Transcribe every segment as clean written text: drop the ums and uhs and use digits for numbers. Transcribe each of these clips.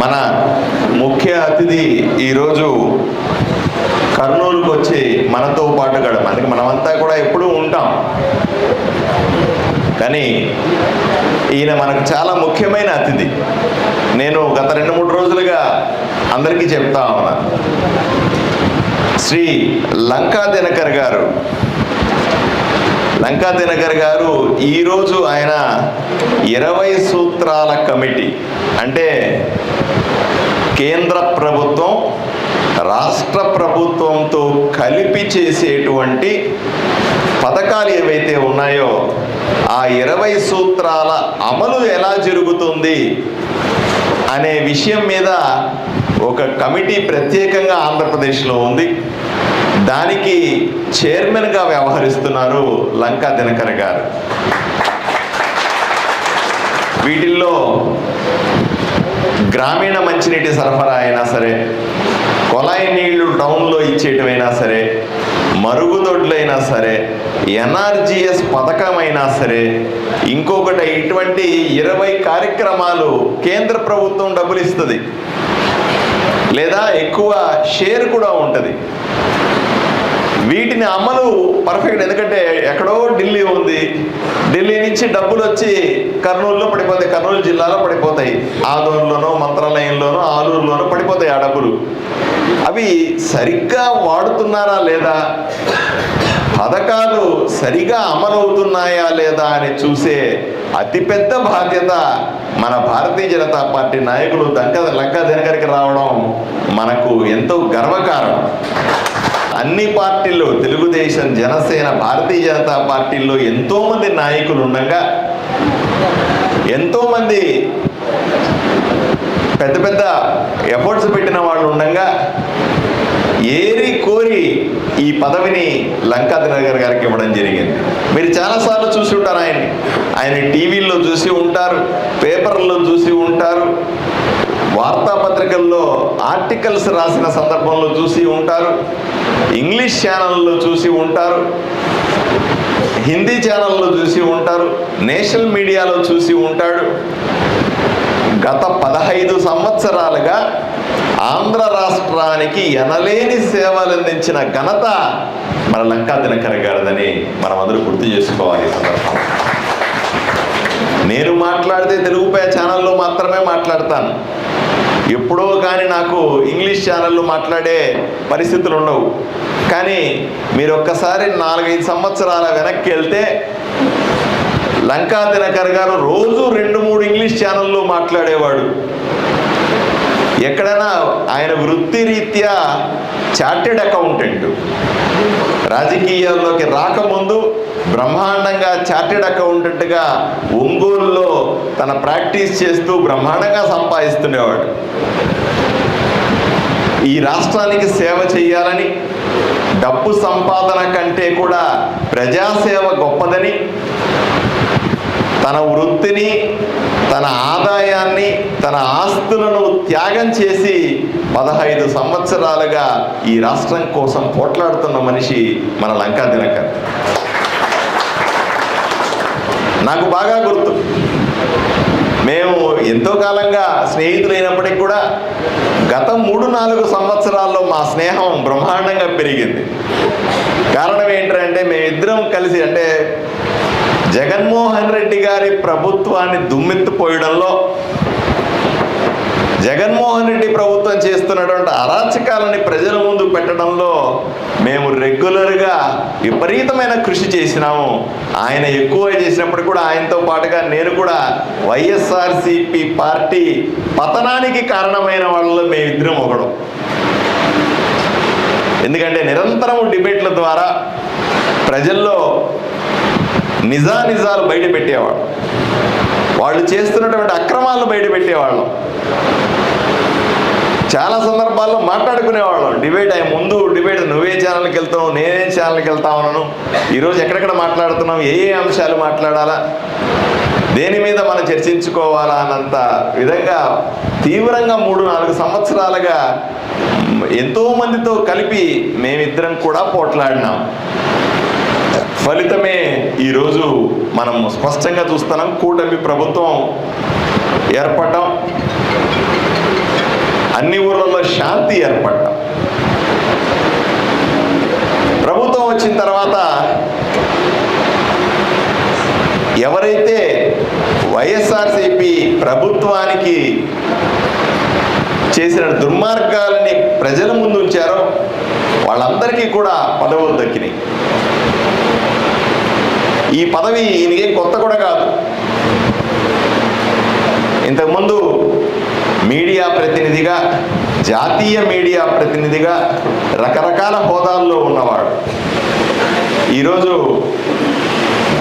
మన ముఖ్య అతిథి ఈరోజు కర్నూలుకు వచ్చి మనతో పాటు అందుకే మనమంతా కూడా ఎప్పుడూ ఉంటాం, కానీ ఈయన మనకు చాలా ముఖ్యమైన అతిథి. నేను గత 2-3 రోజులుగా అందరికీ చెప్తా ఉన్నా, శ్రీ లంకా దినకర్ గారు. లంకా దినకర్ గారు ఈరోజు ఆయన 20 సూత్రాల కమిటీ, అంటే కేంద్ర ప్రభుత్వం రాష్ట్ర ప్రభుత్వంతో కలిపి చేసేటువంటి పథకాలు ఏవైతే ఉన్నాయో ఆ 20 సూత్రాల అమలు ఎలా జరుగుతుంది అనే విషయం మీద ఒక కమిటీ ప్రత్యేకంగా ఆంధ్రప్రదేశ్లో ఉంది. దానికి చైర్మన్గా వ్యవహరిస్తున్నారు లంకా దినకర్ గారు. వీటిల్లో గ్రామీణ మంచినీటి సరఫరా అయినా సరే, కొలాయి నీళ్లు టౌన్లో ఇచ్చేటమైనా సరే, మరుగుదొడ్లైనా సరే, ఎన్ఆర్జీఎస్ పథకం అయినా సరే, ఇంకొకటి ఇటువంటి 20 కార్యక్రమాలు కేంద్ర ప్రభుత్వం డబ్బులు ఇస్తుంది, లేదా ఎక్కువ షేర్ కూడా ఉంటుంది. వీటిని అమలు పర్ఫెక్ట్, ఎందుకంటే ఎక్కడో ఢిల్లీ ఉంది, ఢిల్లీ నుంచి డబ్బులు వచ్చి కర్నూలులో పడిపోతాయి, కర్నూలు జిల్లాలో పడిపోతాయి, ఆదోన్లోనో మంత్రాలయంలోనో ఆలూరులోనో పడిపోతాయి ఆ డబ్బులు. అవి సరిగ్గా వాడుతున్నారా లేదా, పథకాలు సరిగా అమలవుతున్నాయా లేదా అని చూసే అతిపెద్ద బాధ్యత మన భారతీయ జనతా పార్టీ నాయకులు లంకా దినకర్కి రావడం మనకు ఎంతో గర్వకారణం. అన్ని పార్టీల్లో, తెలుగుదేశం, జనసేన, భారతీయ జనతా పార్టీల్లో ఎంతోమంది నాయకులు ఉండగా, ఎంతోమంది పెద్ద పెద్ద ఎఫర్ట్స్ పెట్టిన వాళ్ళు ఉండగా, ఏరి కోరి ఈ పదవిని లంకా దినకర్ గారికి ఇవ్వడం జరిగింది. మీరు చాలాసార్లు చూసి ఉంటారు ఆయన టీవీల్లో చూసి ఉంటారు, పేపర్లో చూసి ఉంటారు, వార్తాపత్రికల్లో ఆర్టికల్స్ రాసిన సందర్భంలో చూసి ఉంటారు, ఇంగ్లీష్ ఛానల్లో చూసి ఉంటారు, హిందీ ఛానల్లో చూసి ఉంటారు, నేషనల్ మీడియాలో చూసి ఉంటాడు. గత 15 సంవత్సరాలుగా ఆంధ్ర రాష్ట్రానికి ఎనలేని సేవలు అందించిన ఘనత మన లంకా దినకర్ గారిదని మనం అందరూ గుర్తు చేసుకోవాలి. నేను మాట్లాడితే తెలుగు ఛానల్లో మాత్రమే మాట్లాడతాను, ఎప్పుడో కానీ నాకు ఇంగ్లీష్ ఛానల్లో మాట్లాడే పరిస్థితులు ఉండవు. కానీ మీరు ఒక్కసారి 4-5 సంవత్సరాల వెనక్కి వెళ్తే లంకా దినకర్ గారు రోజు 2-3 ఇంగ్లీష్ ఛానల్లో మాట్లాడేవాడు. ఎక్కడైనా ఆయన వృత్తిరీత్యా చార్టెడ్ అకౌంటెంట్, రాజకీయాల్లోకి రాకముందు బ్రహ్మాండంగా చార్టెడ్ అకౌంటెంట్గా ఒంగోలులో తన ప్రాక్టీస్ చేస్తూ బ్రహ్మాండంగా సంపాదిస్తుండేవాడు. ఈ రాష్ట్రానికి సేవ చేయాలని, డబ్బు సంపాదన కంటే కూడా ప్రజాసేవ గొప్పదని, తన వృత్తిని, తన ఆదాయాన్ని, తన ఆస్తులను త్యాగం చేసి 15 సంవత్సరాలుగా ఈ రాష్ట్రం కోసం పోట్లాడుతున్న మనిషి మన లంకా దినకర్. నాకు బాగా గుర్తు, మేము ఎంతో కాలంగా స్నేహితులైనప్పటికీ కూడా గత 3-4 సంవత్సరాల్లో మా స్నేహం బ్రహ్మాండంగా పెరిగింది. కారణం ఏంటంటే మేమిద్దరం కలిసి, అంటే జగన్మోహన్ రెడ్డి గారి ప్రభుత్వాన్ని దుమ్మెత్తిపోయడంలో, జగన్మోహన్ రెడ్డి ప్రభుత్వం చేస్తున్నటువంటి అరాచకాలని ప్రజల ముందు పెట్టడంలో మేము రెగ్యులర్గా విపరీతమైన కృషి చేసినాము. ఆయన ఎక్కువ చేసినప్పుడు కూడా ఆయనతో పాటుగా నేను కూడా వైఎస్ఆర్సీపీ పార్టీ పతనానికి కారణమైన వాళ్ళలో మేమిద్దరం ఒకడు. ఎందుకంటే నిరంతరం డిబేట్ల ద్వారా ప్రజల్లో నిజాలు బయట పెట్టేవాడు, వాళ్ళు చేస్తున్నటువంటి అక్రమాలను బయట పెట్టేవాళ్ళం. చాలా సందర్భాల్లో మాట్లాడుకునేవాళ్ళం. ముందు డిబేట్ నువ్వే ఛానల్కి వెళ్తావు, నేనే ఛానల్కి వెళ్తా ఉన్నాను, ఈరోజు ఎక్కడెక్కడ మాట్లాడుతున్నాం, ఏ అంశాలు మాట్లాడాలా, దేని మీద మనం చర్చించుకోవాలా అన్నంత విధంగా తీవ్రంగా 3-4 సంవత్సరాలుగా ఎంతోమందితో కలిపి మేమిద్దరం కూడా పోట్లాడినాం. ఫలితమే ఈరోజు మనం స్పష్టంగా చూస్తున్నాం. కూటమి ప్రభుత్వం ఏర్పడటం, అన్ని ఊర్లలో శాంతి ఏర్పడటం. ప్రభుత్వం వచ్చిన తర్వాత ఎవరైతే వైఎస్ఆర్సీపీ ప్రభుత్వానికి చేసిన దుర్మార్గాలని ప్రజల ముందు ఉంచారో వాళ్ళందరికీ కూడా పదవులు దక్కినాయి. ఈ పదవి ఈయనకేం కొత్త కూడా కాదు. ఇంతకుముందు మీడియా ప్రతినిధిగా, జాతీయ మీడియా ప్రతినిధిగా రకరకాల హోదాల్లో ఉన్నవాడు ఈరోజు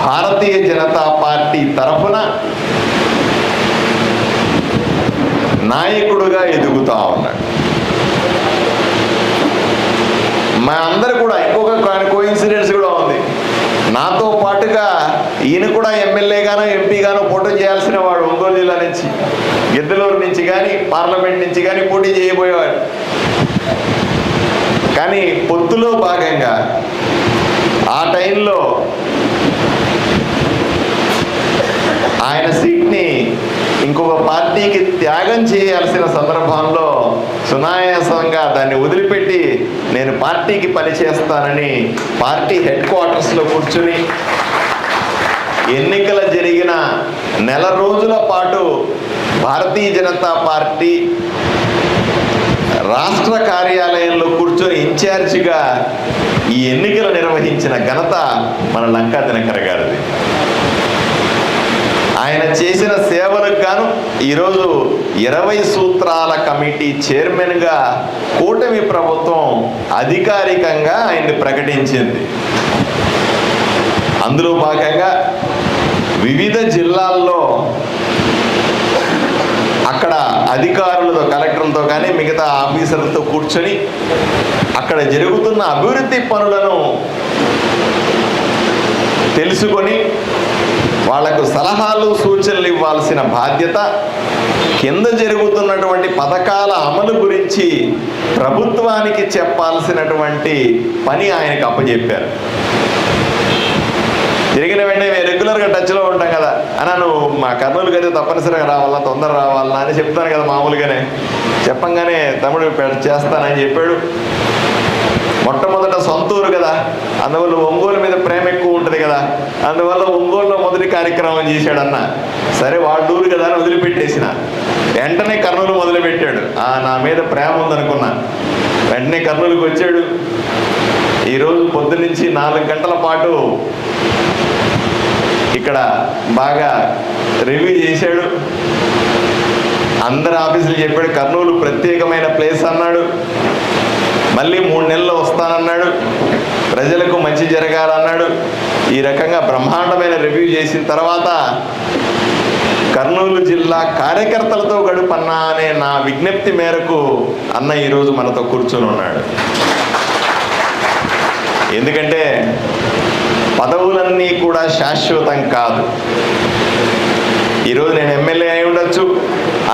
భారతీయ జనతా పార్టీ తరఫున నాయకుడుగా ఎదుగుతా ఉన్నాడు. మా అందరు కూడా ఇంకొక కోఇన్సిడెన్స్ కూడా ఉంది. నాతో పాటుగా ఈయన కూడా ఎమ్మెల్యేగానో ఎంపీగానో పోటీ చేయాల్సిన వాడు. ఒంగోలు జిల్లా నుంచి, గిద్దలూరు నుంచి కానీ, పార్లమెంట్ నుంచి కానీ పోటీ చేయబోయేవాడు. కానీ పొత్తులో భాగంగా ఆ టైంలో ఆయన సీట్ని ఇంకొక పార్టీకి త్యాగం చేయాల్సిన సందర్భంలో సునాయాసంగా దాన్ని వదిలిపెట్టి నేను పార్టీకి పనిచేస్తానని పార్టీ హెడ్ క్వార్టర్స్లో కూర్చుని ఎన్నికలు జరిగిన నెల రోజుల పాటు భారతీయ జనతా పార్టీ రాష్ట్ర కార్యాలయంలో కూర్చొని ఇన్ఛార్జిగా ఈ ఎన్నికలు నిర్వహించిన ఘనత మన లంకా దినకర్ గారిది. ఆయన చేసిన సేవలకు గాను ఈరోజు 20 సూత్రాల కమిటీ చైర్మన్గా కూటమి ప్రభుత్వం అధికారికంగా ఆయన్ని ప్రకటించింది. అందులో భాగంగా వివిధ జిల్లాల్లో అక్కడ అధికారులతో, కలెక్టర్లతో కానీ మిగతా ఆఫీసర్లతో కూర్చొని అక్కడ జరుగుతున్న అభివృద్ధి పనులను తెలుసుకొని వాళ్లకు సలహాలు, సూచనలు ఇవ్వాల్సిన బాధ్యత, కింద జరుగుతున్నటువంటి పథకాల అమలు గురించి ప్రభుత్వానికి చెప్పాల్సినటువంటి పని ఆయనకు అప్పచెప్పారు. తిరిగిన వెంటనే మేము రెగ్యులర్గా టచ్లో ఉంటాం కదా, అన్నా నువ్వు మా కర్నూలుకి అయితే తప్పనిసరిగా రావాలా, తొందర రావాలా అని చెప్తాను కదా మామూలుగానే. చెప్పంగానే తమ్ముడు చేస్తానని చెప్పాడు. మొట్టమొదట సొంతూరు కదా, అందువల్ల ఒంగోలు మీద ప్రేమ ఎక్కువ ఉంటుంది కదా, అందువల్ల ఒంగోలులో మొదటి కార్యక్రమం చేశాడన్న. సరే వాళ్ళూరు కదా అని వదిలిపెట్టేసిన. వెంటనే కర్నూలు మొదలుపెట్టాడు. నా మీద ప్రేమ ఉందనుకున్నా. వెంటనే కర్నూలుకి వచ్చాడు. ఈరోజు పొద్దునుంచి 4 గంటల పాటు ఇక్కడ బాగా రివ్యూ చేశాడు. అందరి ఆఫీసులు చెప్పాడు. కర్నూలు ప్రత్యేకమైన ప్లేస్ అన్నాడు. మళ్ళీ 3 నెలల్లో వస్తానన్నాడు. ప్రజలకు మంచి జరగాలన్నాడు. ఈ రకంగా బ్రహ్మాండమైన రివ్యూ చేసిన తర్వాత కర్నూలు జిల్లా కార్యకర్తలతో గడుపన్నా అనే నా విజ్ఞప్తి మేరకు అన్న ఈరోజు మనతో కూర్చొని ఉన్నాడు. ఎందుకంటే పదవులన్నీ కూడా శాశ్వతం కాదు. ఈరోజు నేను ఎమ్మెల్యే అయి ఉండొచ్చు,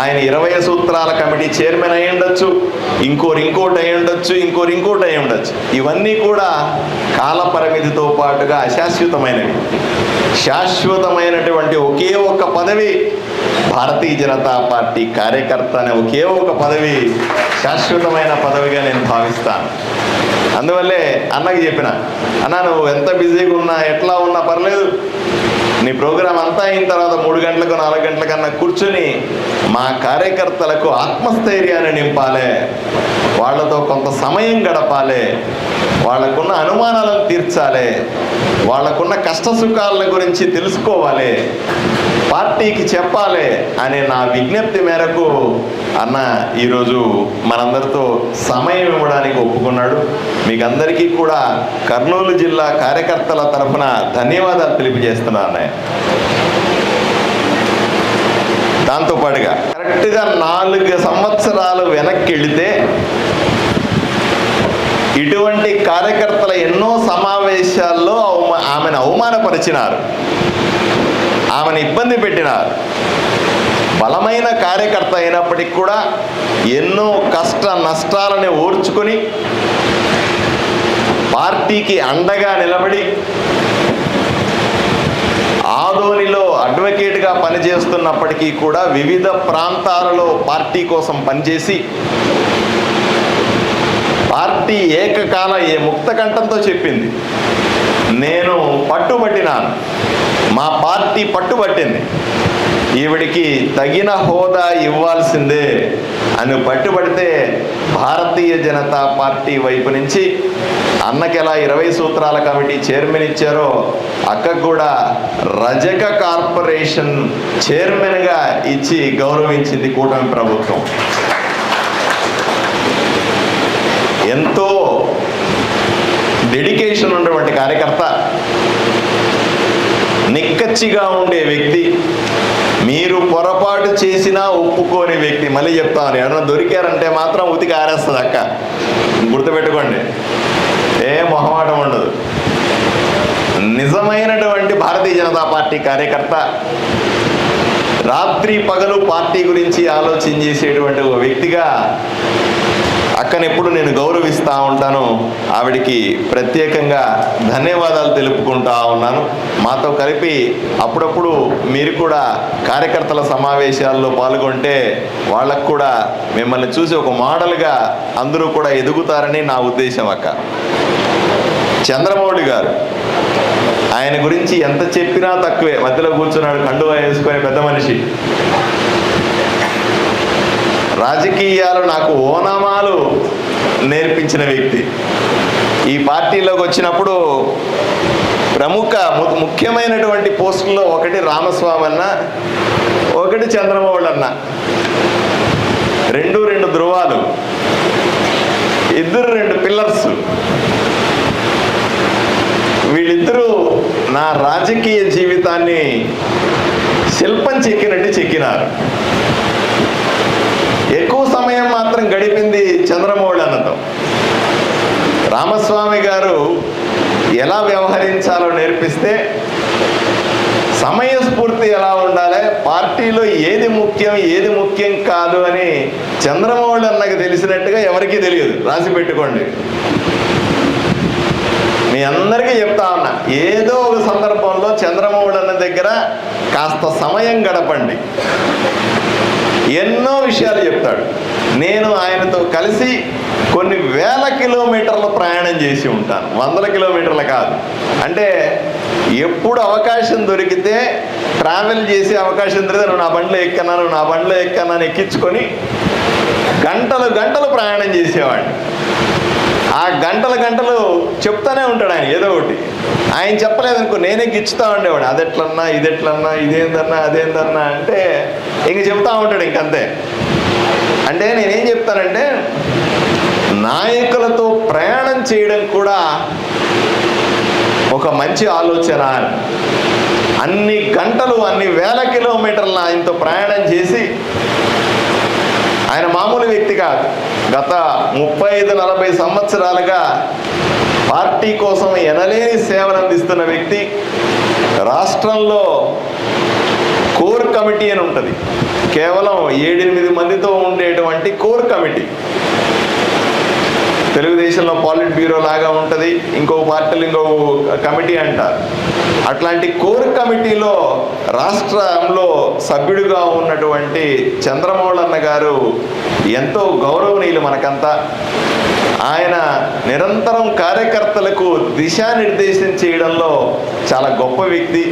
ఆయన 20 సూత్రాల కమిటీ చైర్మన్ అయి ఉండొచ్చు, ఇంకోటి అయి ఉండొచ్చు, ఇంకోటి అయి ఉండొచ్చు. ఇవన్నీ కూడా కాల పరిమితితో పాటుగా అశాశ్వతమైనవి. శాశ్వతమైనటువంటి ఒకే ఒక్క పదవి భారతీయ జనతా పార్టీ కార్యకర్త అనే ఒకే ఒక పదవి శాశ్వతమైన పదవిగా నేను భావిస్తాను. అందువల్లే అన్నకి చెప్పిన, అన్న నువ్వు ఎంత బిజీగా ఉన్నా, ఎట్లా ఉన్నా పర్లేదు, నీ ప్రోగ్రాం అంతా అయిన తర్వాత 3 గంటలకు 4 గంటలకన్నా కూర్చుని మా కార్యకర్తలకు ఆత్మస్థైర్యాన్ని నింపాలి, వాళ్ళతో కొంత సమయం గడపాలి, వాళ్ళకున్న అనుమానాలను తీర్చాలి, వాళ్ళకున్న కష్ట సుఖాల గురించి తెలుసుకోవాలి, పార్టీకి చెప్పాలి అనే నా విజ్ఞప్తి మేరకు అన్న ఈరోజు మనందరితో సమయం ఇవ్వడానికి ఒప్పుకున్నాడు. మీకు అందరికీ కూడా కర్నూలు జిల్లా కార్యకర్తల తరఫున ధన్యవాదాలు తెలియజేస్తున్నాను అన్నయ్య. దాంతోపాటుగా కరెక్ట్గా 4 సంవత్సరాలు వెనక్కి వెళితే ఇటువంటి కార్యకర్తల ఎన్నో సమావేశాల్లో ఆమెను అవమానపరిచినారు, ఆమెను ఇబ్బంది పెట్టినారు. బలమైన కార్యకర్త అయినప్పటికీ కూడా ఎన్నో కష్ట నష్టాలని ఓర్చుకొని పార్టీకి అండగా నిలబడి ఆదోనిలో అడ్వకేట్గా పనిచేస్తున్నప్పటికీ కూడా వివిధ ప్రాంతాలలో పార్టీ కోసం పనిచేసి పార్టీ ఏకకాల ముక్త కంఠంతో చెప్పింది, నేను పట్టుబట్టినాను, మా పార్టీ పట్టుబట్టింది, ఈవిడికి తగిన హోదా ఇవ్వాల్సిందే అని పట్టుబడితే భారతీయ జనతా పార్టీ వైపు నుంచి అన్నకి ఎలా 20 సూత్రాల కమిటీ చైర్మన్ ఇచ్చారో అక్కకు కూడా రజక కార్పొరేషన్ చైర్మన్గా ఇచ్చి గౌరవించింది కూటమి ప్రభుత్వం. ఎంతో డెడికేషన్ ఉన్నటువంటి కార్యకర్త, నిక్కచ్చిగా ఉండే వ్యక్తి, మీరు పొరపాటు చేసినా ఒప్పుకోని వ్యక్తి. మళ్ళీ చెప్తాను, ఎవరైనా దొరికారంటే మాత్రం ఉతికి ఆరేస్తుంది అక్క, గుర్తుపెట్టుకోండి, ఏ మొహమాటం ఉండదు. నిజమైనటువంటి భారతీయ జనతా పార్టీ కార్యకర్త, రాత్రి పగలు పార్టీ గురించి ఆలోచన చేసేటువంటి ఒక వ్యక్తిగా అక్కనెప్పుడు నేను గౌరవిస్తూ ఉంటాను. ఆవిడికి ప్రత్యేకంగా ధన్యవాదాలు తెలుపుకుంటా ఉన్నాను. మాతో కలిపి అప్పుడప్పుడు మీరు కూడా కార్యకర్తల సమావేశాల్లో పాల్గొంటే వాళ్ళకు కూడా మిమ్మల్ని చూసి ఒక మోడల్గా అందరూ కూడా ఎదుగుతారని నా ఉద్దేశం అక్క. చంద్రమౌళి గారు, ఆయన గురించి ఎంత చెప్పినా తక్కువే. మధ్యలో కూర్చున్నాడు కండువా వేసుకునే పెద్ద మనిషి. రాజకీయాలు నాకు ఓనామాలు నేర్పించిన వ్యక్తి. ఈ పార్టీలోకి వచ్చినప్పుడు ముఖ్యమైనటువంటి పోస్టుల్లో ఒకటి రామస్వామి అన్న, ఒకటి చంద్రమౌళి అన్న. రెండు ధృవాలు, ఇద్దరు 2 పిల్లర్స్. వీళ్ళిద్దరూ నా రాజకీయ జీవితాన్ని శిల్పం చెక్కినట్టు చెక్కినారు. ఎక్కువ సమయం మాత్రం గడిపింది చంద్రమౌళి అన్నతో. రామస్వామి గారు ఎలా వ్యవహరించాలో నేర్పిస్తే, సమయస్ఫూర్తి ఎలా ఉండాలి, పార్టీలో ఏది ముఖ్యం కాదు అని చంద్రమౌళి అన్నకు తెలిసినట్టుగా ఎవరికీ తెలియదు. రాసి పెట్టుకోండి. మీ అందరికీ చెప్తా ఉన్నా, ఏదో ఒక సందర్భంలో చంద్రమౌళి అన్న దగ్గర కాస్త సమయం గడపండి. ఎన్నో విషయాలు చెప్తాడు. నేను ఆయనతో కలిసి కొన్ని వేల కిలోమీటర్ల ప్రయాణం చేసి ఉంటాను, 100 కిలోమీటర్లు కాదు. అంటే ఎప్పుడు అవకాశం దొరికితే ట్రావెల్ చేసి అవకాశం దొరికితే నువ్వు నా బండిలో ఎక్కన్నాను ఎక్కించుకొని గంటలు ప్రయాణం చేసేవాడిని. ఆ గంటలు చెప్తానే ఉంటాడు ఆయన ఏదో ఒకటి. ఆయన చెప్పలేదనుకో నేనే గిచ్చుతా ఉండేవాడు. అదెట్లన్నా ఇదెట్లన్నా ఇదేందన్నా అదేందన్నా అంటే ఇంక చెప్తా ఉంటాడు. ఇంకంతే. అంటే నేనేం చెప్తానంటే, నాయకులతో ప్రయాణం చేయడం కూడా ఒక మంచి ఆలోచన. అన్ని గంటలు అన్ని వేల కిలోమీటర్ల ఆయనతో ప్రయాణం చేసి, ఆయన మామూలు వ్యక్తి కాదు. గత 35-40 సంవత్సరాలుగా పార్టీ కోసం ఎనలేని సేవలు అందిస్తున్న వ్యక్తి. రాష్ట్రంలో కోర్ కమిటీ అని ఉంటుంది, కేవలం 7-8 మందితో ఉండేటువంటి కోర్ కమిటీ. తెలుగుదేశంలో పాలిట్ బ్యూరో లాగా ఉంటుంది, ఇంకో పార్టీలు ఇంకో కమిటీ అంటారు. అట్లాంటి కోర్ కమిటీలో రాష్ట్రంలో సభ్యుడిగా ఉన్నటువంటి చంద్రమౌళి అన్న గారు ఎంతో గౌరవనీయులు మనకంతా. ఆయన నిరంతరం కార్యకర్తలకు దిశానిర్దేశం చేయడంలో చాలా గొప్ప వ్యక్తి.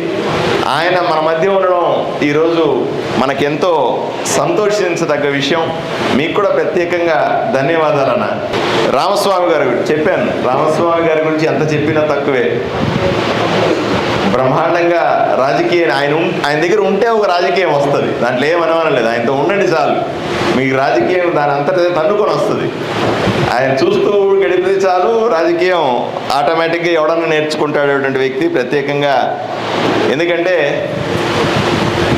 ఆయన మన మధ్య ఉండడం ఈరోజు మనకెంతో సంతోషించదగ్గ విషయం. మీకు కూడా ప్రత్యేకంగా ధన్యవాదాలన్న. రామస్వామి గారు చెప్పాను, రామస్వామి గారి గురించి ఎంత చెప్పినా తక్కువే. బ్రహ్మాండంగా రాజకీయం ఆయన దగ్గర ఉంటే ఒక రాజకీయం వస్తుంది, దాంట్లో ఏమనలేదు. ఆయనతో ఉండండి చాలు, మీకు రాజకీయం దాని అంతటా తన్నుకొని వస్తుంది. ఆయన చూస్తూ గడిపితే చాలు, రాజకీయం ఆటోమేటిక్గా ఎవడన్నా నేర్చుకుంటాడేటువంటి వ్యక్తి. ప్రత్యేకంగా ఎందుకంటే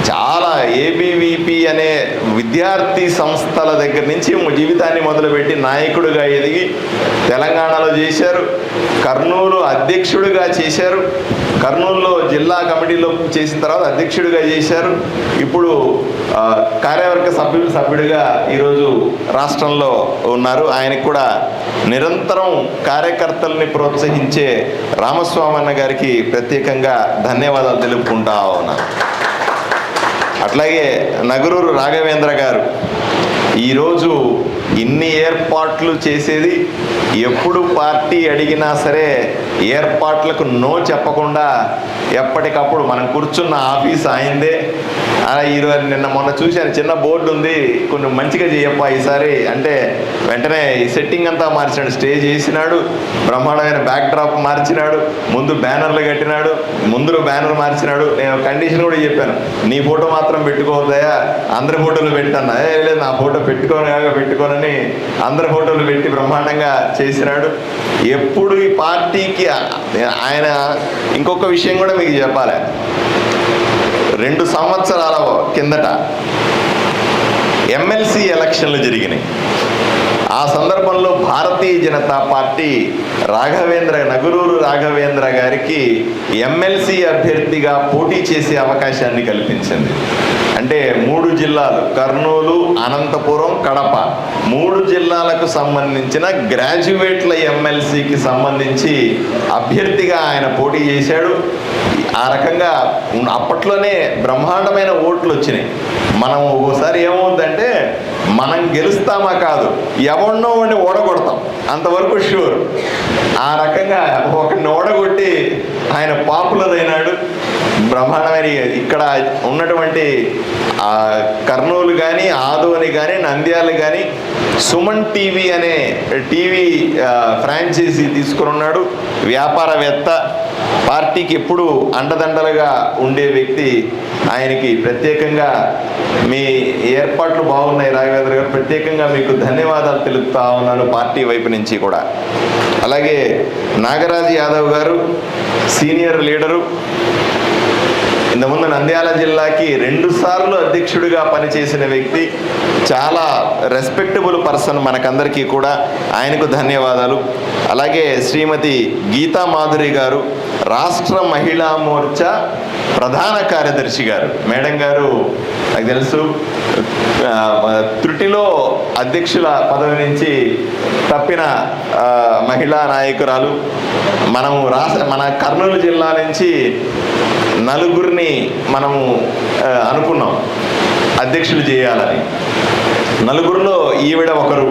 చాలా ఏబీవీపీ అనే విద్యార్థి సంస్థల దగ్గర నుంచి జీవితాన్ని మొదలుపెట్టి నాయకుడిగా ఎదిగి తెలంగాణలో చేశారు. కర్నూలు అధ్యక్షుడిగా చేశారు. కర్నూలులో జిల్లా కమిటీలో చేసిన తర్వాత అధ్యక్షుడిగా చేశారు. ఇప్పుడు కార్యవర్గ సభ్యుడిగా ఈరోజు రాష్ట్రంలో ఉన్నారు. ఆయనకు కూడా నిరంతరం కార్యకర్తల్ని ప్రోత్సహించే రామస్వామి అన్న గారికి ప్రత్యేకంగా ధన్యవాదాలు తెలుపుకుంటా ఉన్నాను. అట్లాగే నగరూరు రాఘవేంద్ర గారు ఈరోజు ఇన్ని ఏర్పాట్లు చేసేది, ఎప్పుడు పార్టీ అడిగినా సరే ఏర్పాట్లకు నో చెప్పకుండా ఎప్పటికప్పుడు మనం కూర్చున్న ఆఫీస్ ఆయనదే. అలా ఈరోజు మొన్న చూశాను, చిన్న బోర్డు ఉంది, కొంచెం మంచిగా చేయప్ప ఈసారి అంటే వెంటనే ఈ సెట్టింగ్ అంతా మార్చాడు, స్టేజ్ వేసినాడు, బ్రహ్మాండమైన బ్యాక్ డ్రాప్ మార్చినాడు, ముందు బ్యానర్లు కట్టినాడు, ముందు బ్యానర్ మార్చినాడు. నేను కండిషన్ కూడా చెప్పాను, నీ ఫోటో మాత్రం పెట్టుకోవద్దయా, అందరి ఫోటోలు పెట్టాను. లేదు, నా ఫోటో పెట్టుకోనని అందరి ఫోటోలు పెట్టి బ్రహ్మాండంగా చేసినాడు. ఎప్పుడు ఈ పార్టీకి ఆయన ఇంకొక విషయం కూడా మీకు చెప్పాలి. 2 సంవత్సరాల కిందట ఎమ్మెల్సీ ఎలక్షన్లు జరిగినాయి. ఆ సందర్భంలో భారతీయ జనతా పార్టీ నగరూరు రాఘవేంద్ర గారికి ఎమ్మెల్సీ అభ్యర్థిగా పోటీ చేసే అవకాశాన్ని కల్పించింది. అంటే 3 జిల్లాలు, కర్నూలు, అనంతపురం, కడప, 3 జిల్లాలకు సంబంధించిన గ్రాడ్యుయేట్ల ఎమ్మెల్సీకి సంబంధించి అభ్యర్థిగా ఆయన పోటీ చేశాడు. ఆ రకంగా అప్పట్లోనే బ్రహ్మాండమైన ఓట్లు వచ్చినాయి. మనం ఒక్కోసారి ఏమవుతుందంటే మనం గెలుస్తామా కాదు, ఎవరినో వాడిని ఓడగొడతాం, అంతవరకు షూర్. ఆ రకంగా ఒకరిని ఓడగొట్టి ఆయన పాపులర్ అయినాడు. బ్రహ్మాండమైన ఇక్కడ ఉన్నటువంటి కర్నూలు కానీ, ఆదోని కానీ, నంద్యాల కానీ సుమన్ టీవీ అనే టీవీ ఫ్రాంచైజీ తీసుకుని ఉన్నాడు. వ్యాపారవేత్త, పార్టీకి ఎప్పుడు అండదండలుగా ఉండే వ్యక్తి. ఆయనకి ప్రత్యేకంగా మీ ఏర్పాట్లు బాగున్నాయి రాఘవేంద్ర గారు, ప్రత్యేకంగా మీకు ధన్యవాదాలు తెలుపుతా ఉన్నాను పార్టీ వైపు నుంచి కూడా. అలాగే నాగరాజ్ యాదవ్ గారు సీనియర్ లీడరు, ఇంతకుముందు నంద్యాల జిల్లాకి 2 సార్లు అధ్యక్షుడిగా పనిచేసిన వ్యక్తి, చాలా రెస్పెక్టబుల్ పర్సన్ మనకందరికీ కూడా, ఆయనకు ధన్యవాదాలు. అలాగే శ్రీమతి గీతా మాధురి గారు రాష్ట్ర మహిళా మోర్చా ప్రధాన కార్యదర్శి గారు. మేడం గారు నాకు తెలుసు త్రుటిలో అధ్యక్షుల పదవి నుంచి తప్పిన మహిళా నాయకురాలు. మన కర్నూలు జిల్లా నుంచి 4 మనము అనుకున్నాం అధ్యక్షులు చేయాలని. 4లో ఈవిడ ఒకరు.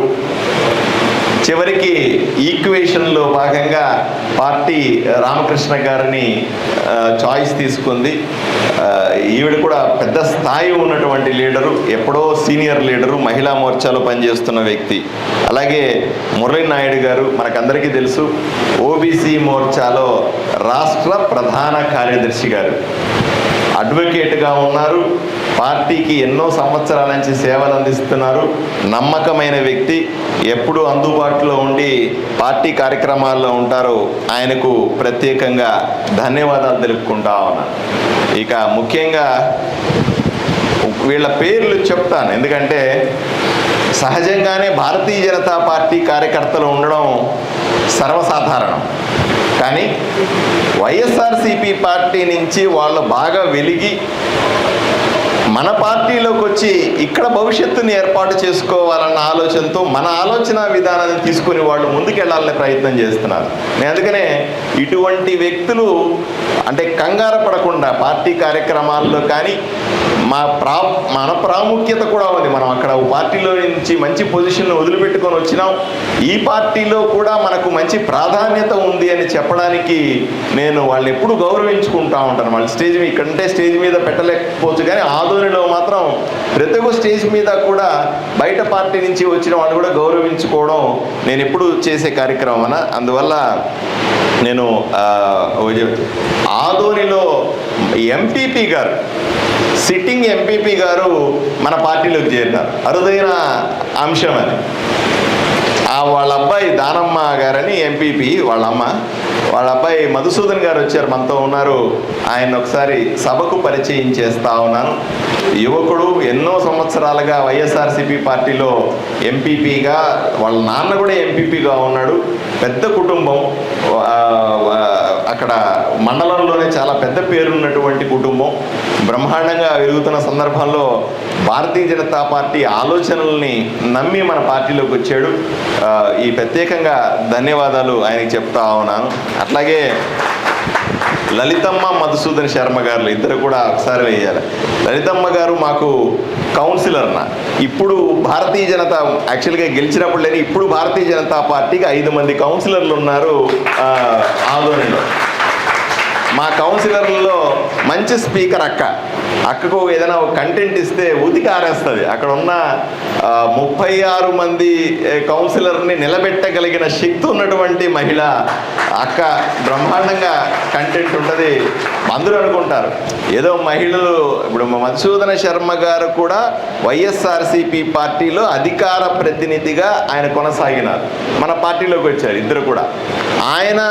చివరికి ఈక్వేషన్లో భాగంగా పార్టీ రామకృష్ణ గారిని చాయిస్ తీసుకుంది. ఈవిడ కూడా పెద్ద స్థాయి ఉన్నటువంటి లీడరు, ఎప్పుడో సీనియర్ లీడరు, మహిళా మోర్చాలో పనిచేస్తున్న వ్యక్తి. అలాగే మురళీ నాయుడు గారు మనకందరికీ తెలుసు, ఓబీసీ మోర్చాలో రాష్ట్ర ప్రధాన కార్యదర్శి గారు, అడ్వకేట్గా ఉన్నారు, పార్టీకి ఎన్నో సంవత్సరాల నుంచి సేవలు అందిస్తున్నారు, నమ్మకమైన వ్యక్తి, ఎప్పుడు అందుబాటులో ఉండి పార్టీ కార్యక్రమాల్లో ఉంటారు. ఆయనకు ప్రత్యేకంగా ధన్యవాదాలు తెలుపుకుంటా ఉన్నాను. ఇక ముఖ్యంగా వీళ్ళ పేర్లు చెప్తాను, ఎందుకంటే సహజంగానే భారతీయ జనతా పార్టీ కార్యకర్తలు ఉండడం సర్వసాధారణం. కానీ వైఎస్ఆర్సీపీ పార్టీ నుంచి వాళ్ళు బాగా వెలిగి మన పార్టీలోకి వచ్చి ఇక్కడ భవిష్యత్తుని ఏర్పాటు చేసుకోవాలన్న ఆలోచనతో మన ఆలోచన విధానాన్ని తీసుకుని వాళ్ళు ముందుకెళ్లాలనే ప్రయత్నం చేస్తున్నారు. అందుకనే ఇటువంటి వ్యక్తులు అంటే కంగారు పడకుండా పార్టీ కార్యక్రమాల్లో కానీ మన ప్రాముఖ్యత కూడా ఉంది. మనం అక్కడ పార్టీలో నుంచి మంచి పొజిషన్ను వదిలిపెట్టుకొని వచ్చినాం, ఈ పార్టీలో కూడా మనకు మంచి ప్రాధాన్యత ఉంది అని చెప్పడానికి నేను వాళ్ళని ఎప్పుడు గౌరవించుకుంటా ఉంటాను. వాళ్ళ స్టేజ్ మీద ఇక్కడంటే స్టేజ్ మీద పెట్టలేకపోవచ్చు, కానీ ఆదోనిలో మాత్రం ప్రతి ఒక్క స్టేజ్ మీద కూడా బయట పార్టీ నుంచి వచ్చిన వాళ్ళు కూడా గౌరవించుకోవడం నేను ఎప్పుడు చేసే కార్యక్రమం. అందువల్ల నేను ఆదోనిలో ఎంపీపీ గారు, సిట్టింగ్ ఎంపీపీ గారు మన పార్టీలోకి చేరినారు. అరుదైన అంశం అది. వాళ్ళ అబ్బాయి దానమ్మ గారని ఎంపీపీ, వాళ్ళ అబ్బాయి మధుసూదన్ గారు వచ్చారు, మనతో ఉన్నారు. ఆయన ఒకసారి సభకు పరిచయం చేస్తా ఉన్నాను. యువకుడు, ఎన్నో సంవత్సరాలుగా వైఎస్ఆర్సీపీ పార్టీలో ఎంపీపీగా, వాళ్ళ నాన్న కూడా ఎంపీపీగా ఉన్నాడు. పెద్ద కుటుంబం, అక్కడ మండలంలోనే చాలా పెద్ద పేరున్నటువంటి కుటుంబం. బ్రహ్మాండంగా వెలుగుతున్న సందర్భంలో భారతీయ జనతా పార్టీ ఆలోచనల్ని నమ్మి మన పార్టీలోకి వచ్చాడు. ఈ ప్రత్యేకంగా ధన్యవాదాలు ఆయనకి చెప్తా ఉన్నాను. అట్లాగే లలితమ్మ మధుసూదన్ శర్మ గారు ఇద్దరు కూడా ఒకసారి వేయాలి. లలితమ్మ గారు మాకు కౌన్సిలర్న. ఇప్పుడు భారతీయ జనతా యాక్చువల్గా గెలిచినప్పుడు లేని ఇప్పుడు భారతీయ జనతా పార్టీకి 5 మంది కౌన్సిలర్లు ఉన్నారు ఆదోనిలో. మా కౌన్సిలర్లలో మంచి స్పీకర్ అక్కకు ఏదైనా ఒక కంటెంట్ ఇస్తే ఉతికి ఆరేస్తుంది. అక్కడ ఉన్న 36 మంది కౌన్సిలర్ని నిలబెట్టగలిగిన శక్తి ఉన్నటువంటి మహిళ అక్క. బ్రహ్మాండంగా కంటెంట్ ఉంటుంది. అందరూ అనుకుంటారు ఏదో మహిళలు. ఇప్పుడు మధుసూదన శర్మ గారు కూడా వైఎస్ఆర్సీపీ పార్టీలో అధికార ప్రతినిధిగా ఆయన కొనసాగినారు. మన పార్టీలోకి వచ్చారు ఇద్దరు కూడా. ఆయన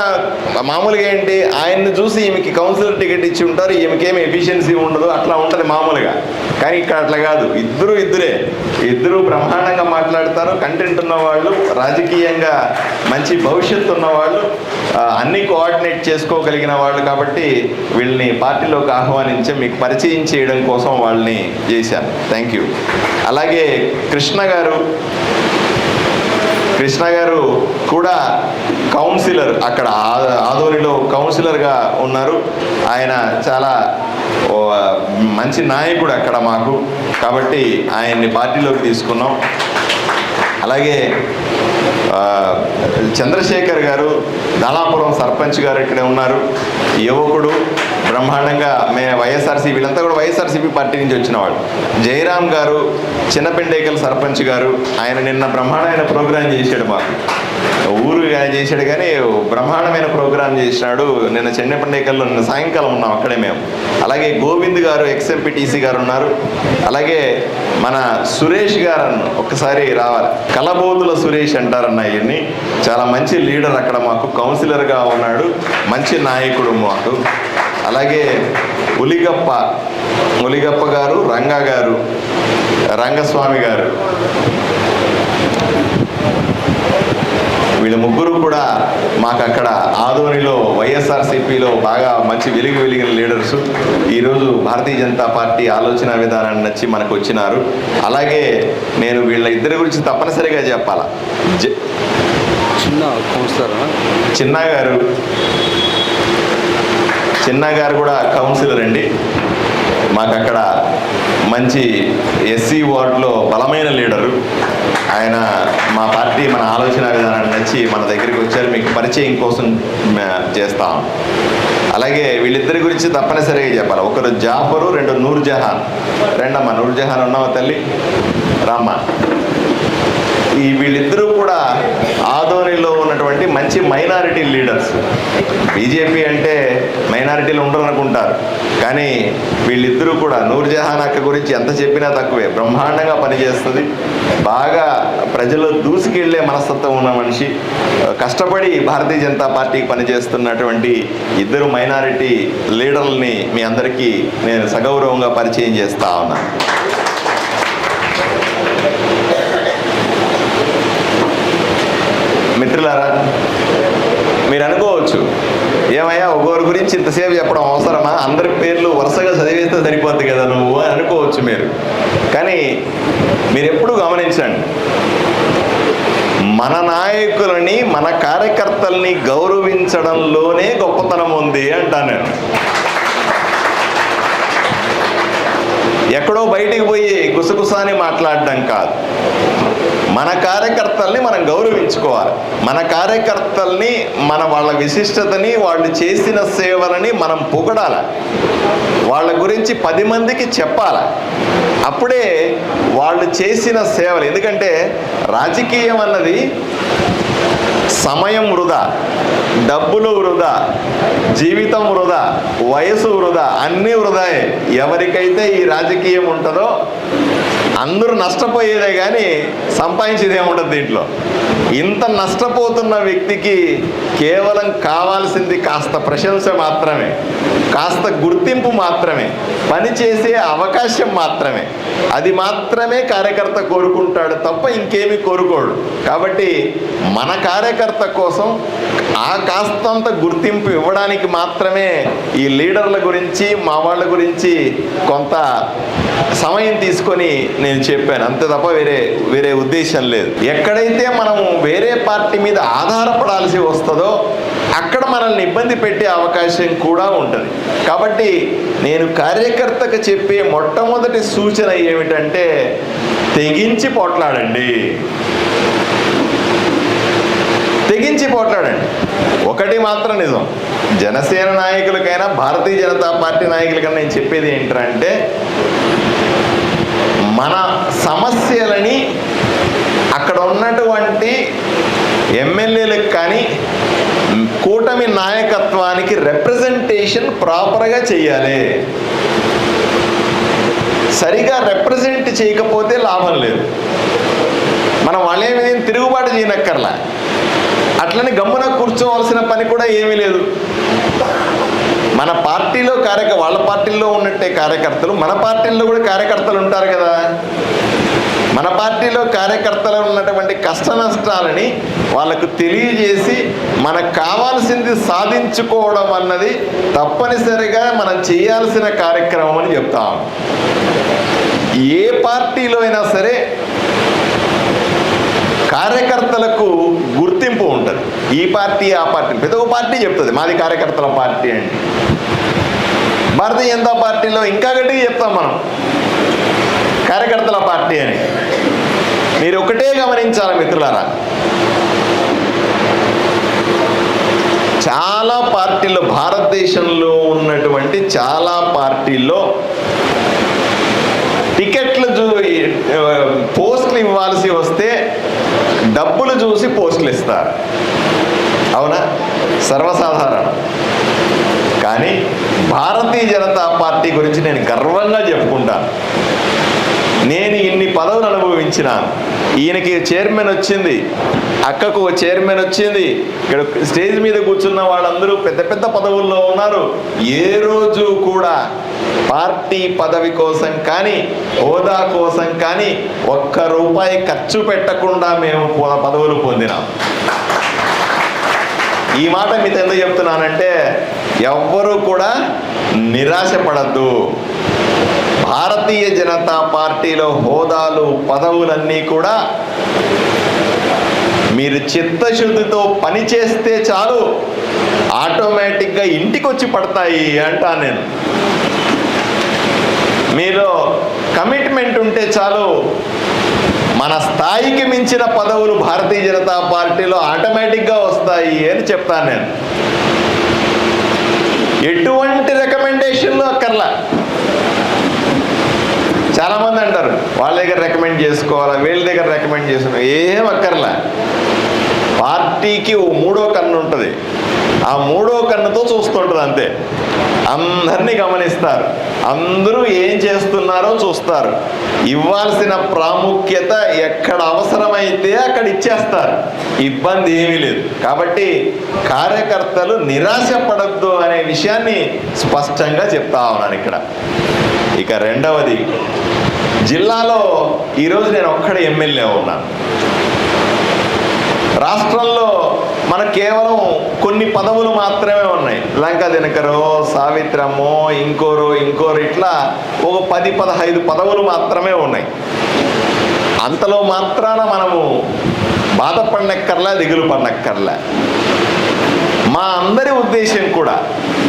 మామూలుగా ఏంటి, ఆయన్ని చూసి ఈమెకి కౌన్సిలర్ టికెట్ ఇచ్చి ఉంటారు, ఈమెకేమి ఎఫిషియన్సీ ఉండదు, అట్లా ఉంటుంది మామూలుగా. కానీ ఇక్కడ అట్లా కాదు. ఇద్దరు బ్రహ్మాండంగా మాట్లాడతారు. కంటెంట్ ఉన్నవాళ్ళు, రాజకీయంగా మంచి భవిష్యత్తు ఉన్నవాళ్ళు, అన్నీ కోఆర్డినేట్ చేసుకోగలిగిన వాళ్ళు. కాబట్టి వీళ్ళని పార్టీలోకి ఆహ్వానించి మీకు పరిచయం చేయడం కోసం వాళ్ళని చేశాను. Thank you. అలాగే కృష్ణ గారు కూడా కౌన్సిలర్, అక్కడ ఆదోనిలో కౌన్సిలర్గా ఉన్నారు. ఆయన చాలా మంచి నాయకుడు అక్కడ మాకు. కాబట్టి ఆయన్ని పార్టీలోకి తీసుకున్నాం. అలాగే చంద్రశేఖర్ గారు దళాపురం సర్పంచ్ గారు ఇక్కడే ఉన్నారు. యువకుడు, బ్రహ్మాండంగా వైఎస్ఆర్సీపీ, వీళ్ళంతా కూడా వైఎస్ఆర్సీపీ పార్టీ నుంచి వచ్చిన వాళ్ళు. జయరామ్ గారు చిన్నపెండేకల్ సర్పంచ్ గారు, ఆయన నిన్న బ్రహ్మాండమైన ప్రోగ్రాం చేశాడు. మాకు ఊరు చేశాడు కానీ బ్రహ్మాండమైన ప్రోగ్రాం చేసినాడు. నిన్న చిన్నపెండేకల్లో నిన్న సాయంకాలం ఉన్నాం అక్కడే మేము. అలాగే గోవింద్ గారు ఎక్స్ఎంపీటీసీ గారు ఉన్నారు. అలాగే మన సురేష్ గారు ఒక్కసారి రావాలి. కలబోతుల సురేష్ అంటారన్న. ఇవన్నీ చాలా మంచి లీడర్ అక్కడ మాకు, కౌన్సిలర్గా ఉన్నాడు, మంచి నాయకుడు మాకు. అలాగే ఉలిగప్ప గారు, రంగస్వామి గారు, వీళ్ళ ముగ్గురు కూడా మాకు అక్కడ ఆదోనిలో వైఎస్ఆర్సీపీలో బాగా మంచి వెలిగిన లీడర్సు. ఈరోజు భారతీయ జనతా పార్టీ ఆలోచన విధానాన్ని నచ్చి మనకు వచ్చినారు. అలాగే నేను వీళ్ళ ఇద్దరి గురించి తప్పనిసరిగా చెప్పాలా. చిన్న గారు కూడా కౌన్సిలర్ అండి. మాకు అక్కడ మంచి ఎస్సీ వార్డులో బలమైన లీడరు. ఆయన మా పార్టీ మన ఆలోచన విధానాన్ని నచ్చి మన దగ్గరికి వచ్చారు. మీకు పరిచయం కోసం చేస్తాం. అలాగే వీళ్ళిద్దరి గురించి తప్పనిసరిగా చెప్పాలి. ఒకరు జాఫరు, 2 నూర్జహాన్. రెండమ్మ నూర్జహాన్ ఉన్నావా తల్లి? రామ్మ. వీళ్ళిద్దరూ కూడా ఆదోనిలో ఉన్నటువంటి మంచి మైనారిటీ లీడర్స్. బీజేపీ అంటే మైనారిటీలు ఉండరు అనుకుంటారు, కానీ వీళ్ళిద్దరూ కూడా, నూర్జహాన్ అక్క గురించి ఎంత చెప్పినా తక్కువే. బ్రహ్మాండంగా పనిచేస్తుంది. బాగా ప్రజల్లో దూసుకెళ్లే మనస్తత్వం ఉన్న మనిషి. కష్టపడి భారతీయ జనతా పార్టీకి పనిచేస్తున్నటువంటి ఇద్దరు మైనారిటీ లీడర్లని మీ అందరికీ నేను సగౌరవంగా పరిచయం చేస్తా ఉన్నాను. మిత్రులారా, మీరు అనుకోవచ్చు, ఏమయ్యా ఒకరి గురించి ఇంతసేపు చెప్పడం అవసరమా? అందరి పేర్లు వరుసగా చదివేస్తే సరిపోద్ది కదా నువ్వు అని అనుకోవచ్చు మీరు. కానీ మీరు ఎప్పుడూ గమనించండి, మన నాయకులని, మన కార్యకర్తల్ని గౌరవించడంలోనే గొప్పతనం ఉంది అంటాను నేను. ఎక్కడో బయటికి పోయి గుసగుసాని మాట్లాడడం కాదు. మన కార్యకర్తల్ని మనం గౌరవించుకోవాలి. మన కార్యకర్తల్ని, వాళ్ళ విశిష్టతని, వాళ్ళు చేసిన సేవలని మనం పొగడాలి. వాళ్ళ గురించి 10 మందికి చెప్పాలి. అప్పుడే వాళ్ళు చేసిన సేవలు. ఎందుకంటే రాజకీయం అన్నది సమయం వృధా, డబ్బులు వృధా, జీవితం వృధా, వయసు వృధా, అన్నీ వృధాయే. ఎవరికైతే ఈ రాజకీయం ఉంటుందో అందరూ నష్టపోయేదే కానీ సంపాదించేది ఏముంటుంది దీంట్లో. ఇంత నష్టపోతున్న వ్యక్తికి కేవలం కావాల్సింది కాస్త ప్రశంస మాత్రమే, కాస్త గుర్తింపు మాత్రమే, పనిచేసే అవకాశం మాత్రమే. అది మాత్రమే కార్యకర్త కోరుకుంటాడు తప్ప ఇంకేమీ కోరుకోడు. కాబట్టి మన కార్యకర్త కోసం ఆ కాస్తంత గుర్తింపు ఇవ్వడానికి మాత్రమే ఈ లీడర్ల గురించి, మా వాళ్ళ గురించి కొంత సమయం తీసుకొని నేను చెప్పాను. అంతే తప్ప వేరే ఉద్దేశం లేదు. ఎక్కడైతే మనం వేరే పార్టీ మీద ఆధారపడాల్సి వస్తుందో అక్కడ మనల్ని ఇబ్బంది పెట్టే అవకాశం కూడా ఉంటుంది. కాబట్టి నేను కార్యకర్తకు చెప్పే మొట్టమొదటి సూచన ఏమిటంటే తెగించి పోట్లాడండి, తెగించి పోట్లాడండి. ఒకటి మాత్రం నిజం, జనసేన నాయకులకైనా భారతీయ జనతా పార్టీ నాయకులకైనా నేను చెప్పేది ఏంటంటే మన సమస్యలని అక్కడ ఉన్నటువంటి ఎమ్మెల్యేలకు కానీ కూటమి నాయకత్వానికి రిప్రజెంటేషన్ ప్రాపర్గా చేయాలి. సరిగా రిప్రజెంట్ చేయకపోతే లాభం లేదు. మనం వాళ్ళేమి తిరుగుబాటు చేయనక్కర్లా, అట్లని గమ్మున కూర్చోవలసిన పని కూడా ఏమీ లేదు. మన పార్టీలో వాళ్ళ పార్టీల్లో ఉన్నట్టే కార్యకర్తలు మన పార్టీల్లో కూడా కార్యకర్తలు ఉంటారు కదా. మన పార్టీలో కార్యకర్తలు ఉన్నటువంటి కష్ట నష్టాలని వాళ్ళకు తెలియజేసి మనకు కావాల్సింది సాధించుకోవడం అన్నది తప్పనిసరిగా మనం చేయాల్సిన కార్యక్రమం అని చెప్తాం. ఏ పార్టీలో అయినా సరే కార్యకర్తలకు గుర్తింపు ఉంటుంది. ఈ పార్టీ ఆ పార్టీ ప్రతి ఒక్క పార్టీ చెప్తుంది మాది కార్యకర్తల పార్టీ అండి. భారతీయ జనతా పార్టీలో ఇంకా గట్టిగా చెప్తాం మనం కార్యకర్తల పార్టీ అని. మీరు ఒకటే గమనించాలి మిత్రులారా, చాలా పార్టీల్లో భారతదేశంలో ఉన్నటువంటి చాలా పార్టీల్లో టికెట్లు పోస్టులు ఇవ్వాల్సి వస్తే డబ్బులు చూసి పోస్టులు ఇస్తారు, అవునా? సర్వసాధారణం. కానీ భారతీయ జనతా పార్టీ గురించి నేను గర్వంగా చెప్పుకుంటాను. నేను ఇన్ని పదవులు అనుభవించినాను. ఈయనకి చైర్మన్ వచ్చింది, అక్కకు చైర్మన్ వచ్చింది, ఇక్కడ స్టేజ్ మీద కూర్చున్న వాళ్ళందరూ పెద్ద పెద్ద పదవుల్లో ఉన్నారు. ఏ రోజు కూడా పార్టీ పదవి కోసం కానీ హోదా కోసం కానీ ఒక్క రూపాయి ఖర్చు పెట్టకుండా మేము పదవులు పొందినాం. ఈ మాట మీతో ఎందుకు చెప్తున్నానంటే ఎవ్వరూ కూడా నిరాశపడద్దు. భారతీయ జనతా పార్టీలో హోదాలు పదవులన్నీ కూడా మీరు చిత్తశుద్ధితో పనిచేస్తే చాలు ఆటోమేటిక్గా ఇంటికి వచ్చి పడతాయి అంటాను నేను. మీలో కమిట్మెంట్ ఉంటే చాలు మన స్థాయికి మించిన పదవులు భారతీయ జనతా పార్టీలో ఆటోమేటిక్గా వస్తాయి అని చెప్తాను నేను. ఎటువంటి రికమెండేషన్లు అక్కర్లా. చాలామంది అంటారు వాళ్ళ దగ్గర రికమెండ్ చేసుకోవాలా, వీళ్ళ దగ్గర రికమెండ్ చేసుకోవాలి, ఏం అక్కర్లా. పార్టీకి ఓ మూడో కన్ను ఉంటుంది, ఆ మూడో కన్నుతో చూస్తుంటుంది అంతే. అందరినీ గమనిస్తారు, అందరూ ఏం చేస్తున్నారో చూస్తారు. ఇవ్వాల్సిన ప్రాముఖ్యత ఎక్కడ అవసరమైతే అక్కడ ఇచ్చేస్తారు, ఇబ్బంది ఏమీ లేదు. కాబట్టి కార్యకర్తలు నిరాశపడద్దు అనే విషయాన్ని స్పష్టంగా చెప్తా ఉన్నాను ఇక్కడ. ఇక రెండవది, జిల్లాలో ఈరోజు నేను ఒక్కడే ఎమ్మెల్యే ఉన్నాను. రాష్ట్రంలో మనకు కేవలం కొన్ని పదవులు మాత్రమే ఉన్నాయి. లంకా దినకరో, సావిత్రమ్మో, ఇంకోరు ఇట్లా ఒక 10-15 పదవులు మాత్రమే ఉన్నాయి. అంతలో మాత్రాన మనము బాధపడనక్కర్లా, దిగులు పడనక్కర్లా. మా అందరి ఉద్దేశం కూడా,